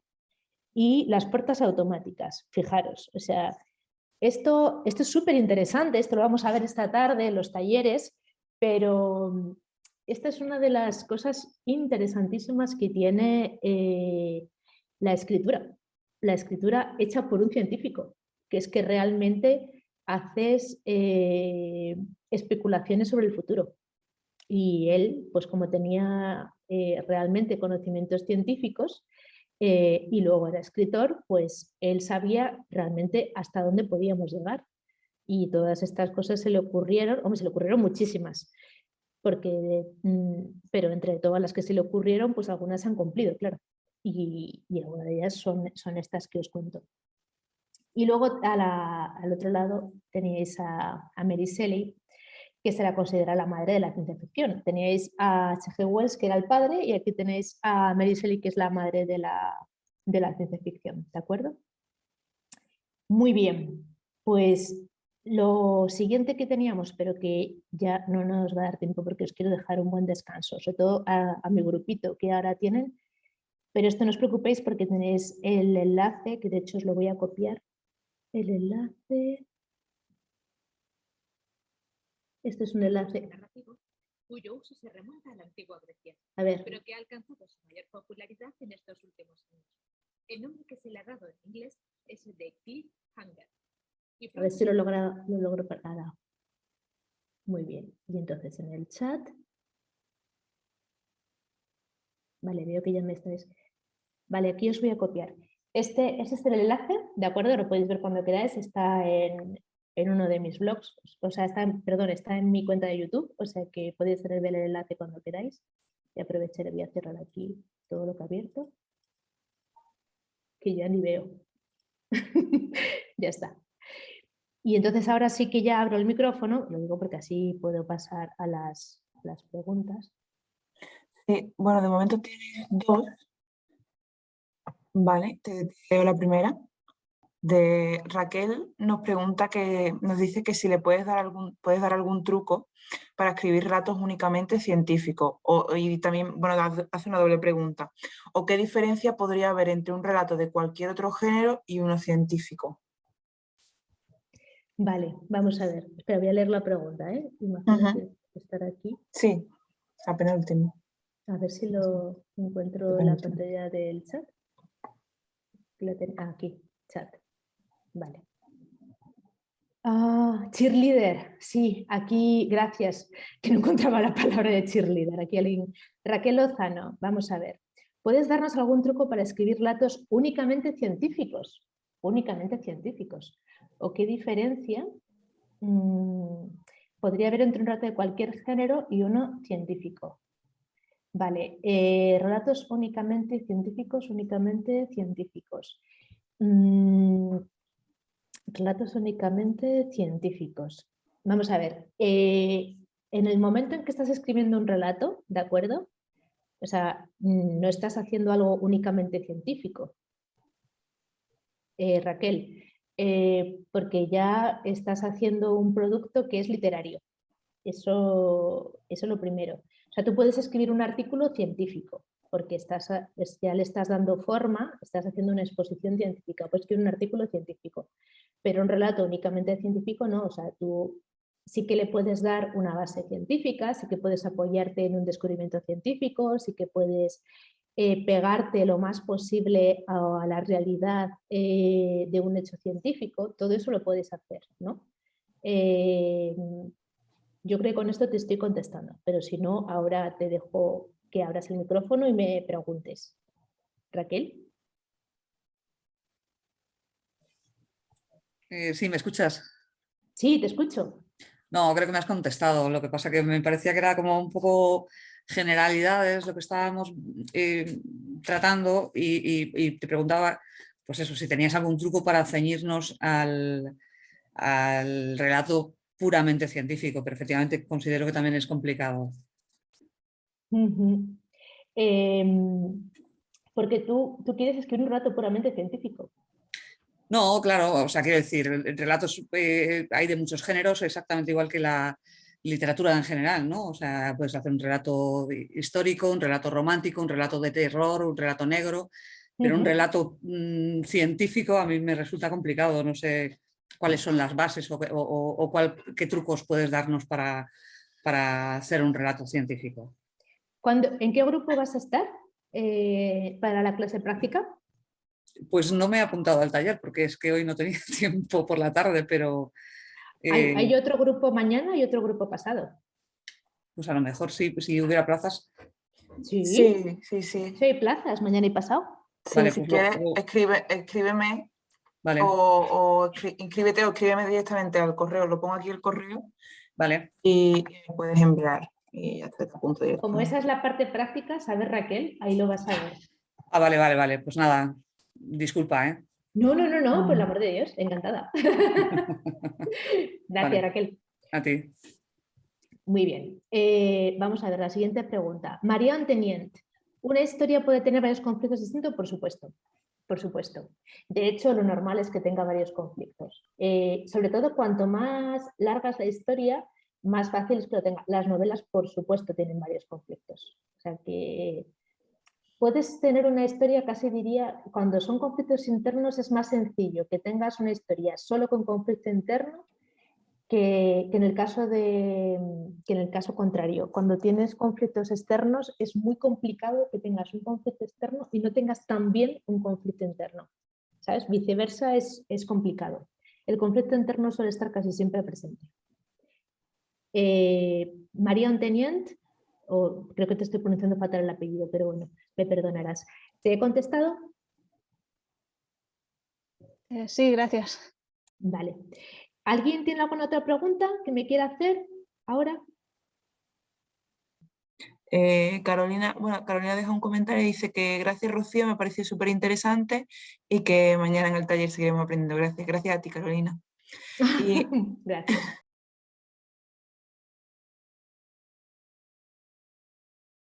y las puertas automáticas. Fijaros, o sea, esto es súper interesante, esto lo vamos a ver esta tarde en los talleres, pero esta es una de las cosas interesantísimas que tiene la escritura hecha por un científico, que es que realmente haces especulaciones sobre el futuro. Y él, pues como tenía realmente conocimientos científicos y luego era escritor, pues él sabía realmente hasta dónde podíamos llegar. Y todas estas cosas se le ocurrieron, hombre, se le ocurrieron muchísimas, porque, pero entre todas las que se le ocurrieron, pues algunas se han cumplido, claro. y algunas de ellas son estas que os cuento. Y luego al otro lado teníais a Mary Shelley, que se la considera la madre de la ciencia ficción. Teníais a H.G. Wells, que era el padre, y aquí tenéis a Mary Shelley, que es la madre de la ciencia ficción, ¿de acuerdo? Muy bien, pues lo siguiente que teníamos, pero que ya no nos va a dar tiempo porque os quiero dejar un buen descanso, sobre todo a mi grupito que ahora tienen, pero esto no os preocupéis porque tenéis el enlace, que de hecho os lo voy a copiar, el enlace, este es un enlace narrativo cuyo uso se remonta a la antigua Grecia, a ver, pero que ha alcanzado su mayor popularidad en estos últimos años. El nombre que se le ha dado en inglés es el de cliffhanger. a ver si lo logro para. Muy bien, y entonces en el chat, vale, veo que ya me estáis, vale, aquí os voy a copiar. Este es el enlace, ¿de acuerdo? Lo podéis ver cuando queráis, está en uno de mis blogs, o sea, está en mi cuenta de YouTube, o sea que podéis ver el enlace cuando queráis. Y aprovecharé, voy a cerrar aquí todo lo que he abierto, que ya ni veo. Ya está. Y entonces ahora sí que ya abro el micrófono, lo digo porque así puedo pasar a las preguntas. Sí, bueno, de momento tienes 2. Vale, te leo la primera. De Raquel nos pregunta nos dice que si le puedes dar algún truco para escribir relatos únicamente científicos. Y también, bueno, hace una doble pregunta. ¿O qué diferencia podría haber entre un relato de cualquier otro género y uno científico? Vale, vamos a ver. Espera, voy a leer la pregunta, ¿eh? Imagínate estar aquí. Sí, la penúltima. A ver si lo encuentro en la pantalla del chat. Aquí, chat. Vale. Cheerleader, sí, aquí, gracias, que no encontraba la palabra de cheerleader. Aquí alguien. Raquel Lozano, vamos a ver. ¿Puedes darnos algún truco para escribir relatos únicamente científicos? Únicamente científicos. ¿O qué diferencia podría haber entre un relato de cualquier género y uno científico? Vale, relatos únicamente científicos, relatos únicamente científicos. Vamos a ver, en el momento en que estás escribiendo un relato, ¿de acuerdo? O sea, no estás haciendo algo únicamente científico, Raquel, porque ya estás haciendo un producto que es literario. Eso es lo primero. O sea, tú puedes escribir un artículo científico, porque ya le estás dando forma, estás haciendo una exposición científica, puedes escribir un artículo científico, pero un relato únicamente científico no, o sea, tú sí que le puedes dar una base científica, sí que puedes apoyarte en un descubrimiento científico, sí que puedes pegarte lo más posible a la realidad de un hecho científico, todo eso lo puedes hacer, ¿no? Yo creo que con esto te estoy contestando, pero si no, ahora te dejo que abras el micrófono y me preguntes. Raquel. Sí, ¿me escuchas? Sí, te escucho. No, creo que me has contestado. Lo que pasa que me parecía que era como un poco generalidades lo que estábamos tratando y te preguntaba, pues eso, si tenías algún truco para ceñirnos al relato puramente científico, pero efectivamente considero que también es complicado. Porque tú quieres escribir un relato puramente científico. No, claro, o sea, quiero decir, relatos hay de muchos géneros, exactamente igual que la literatura en general, ¿no? O sea, puedes hacer un relato histórico, un relato romántico, un relato de terror, un relato negro, pero un relato científico a mí me resulta complicado, no sé cuáles son las bases o qué trucos puedes darnos para hacer un relato científico. ¿En qué grupo vas a estar para la clase práctica? Pues no me he apuntado al taller porque es que hoy no tenía tiempo por la tarde, pero... ¿Hay otro grupo mañana y otro grupo pasado? Pues a lo mejor sí, si hubiera plazas. Sí, sí. hay plazas mañana y pasado. Sí, Vale, si pues quieres, escríbeme vale. o inscríbete o escríbeme directamente al correo. Lo pongo aquí el correo Vale. y me puedes enviar. Y ya está a punto de ir. Como esa es la parte práctica, ¿sabes, Raquel? Ahí lo vas a ver. Ah, vale. Pues nada, disculpa, ¿eh? No, por el amor de Dios, encantada. Gracias, Vale, Raquel. a ti. Muy bien. Vamos a ver la siguiente pregunta. María Antenient, ¿una historia puede tener varios conflictos distintos? Por supuesto. Por supuesto. De hecho, lo normal es que tenga varios conflictos. Sobre todo, cuanto más larga es la historia, más fácil es que lo tenga. Las novelas, por supuesto, tienen varios conflictos. O sea que puedes tener una historia, casi diría, cuando son conflictos internos es más sencillo que tengas una historia solo con conflicto interno que en el caso contrario. Cuando tienes conflictos externos es muy complicado que tengas un conflicto externo y no tengas también un conflicto interno. ¿Sabes? Viceversa es complicado. El conflicto interno suele estar casi siempre presente. María Antenient, creo que te estoy pronunciando fatal el apellido, pero bueno, me perdonarás. ¿Te he contestado? Sí, gracias. Vale. ¿Alguien tiene alguna otra pregunta que me quiera hacer ahora? Carolina deja un comentario y dice que gracias, Rocío, me parece súper interesante y que mañana en el taller seguiremos aprendiendo. Gracias a ti, Carolina. Y Gracias.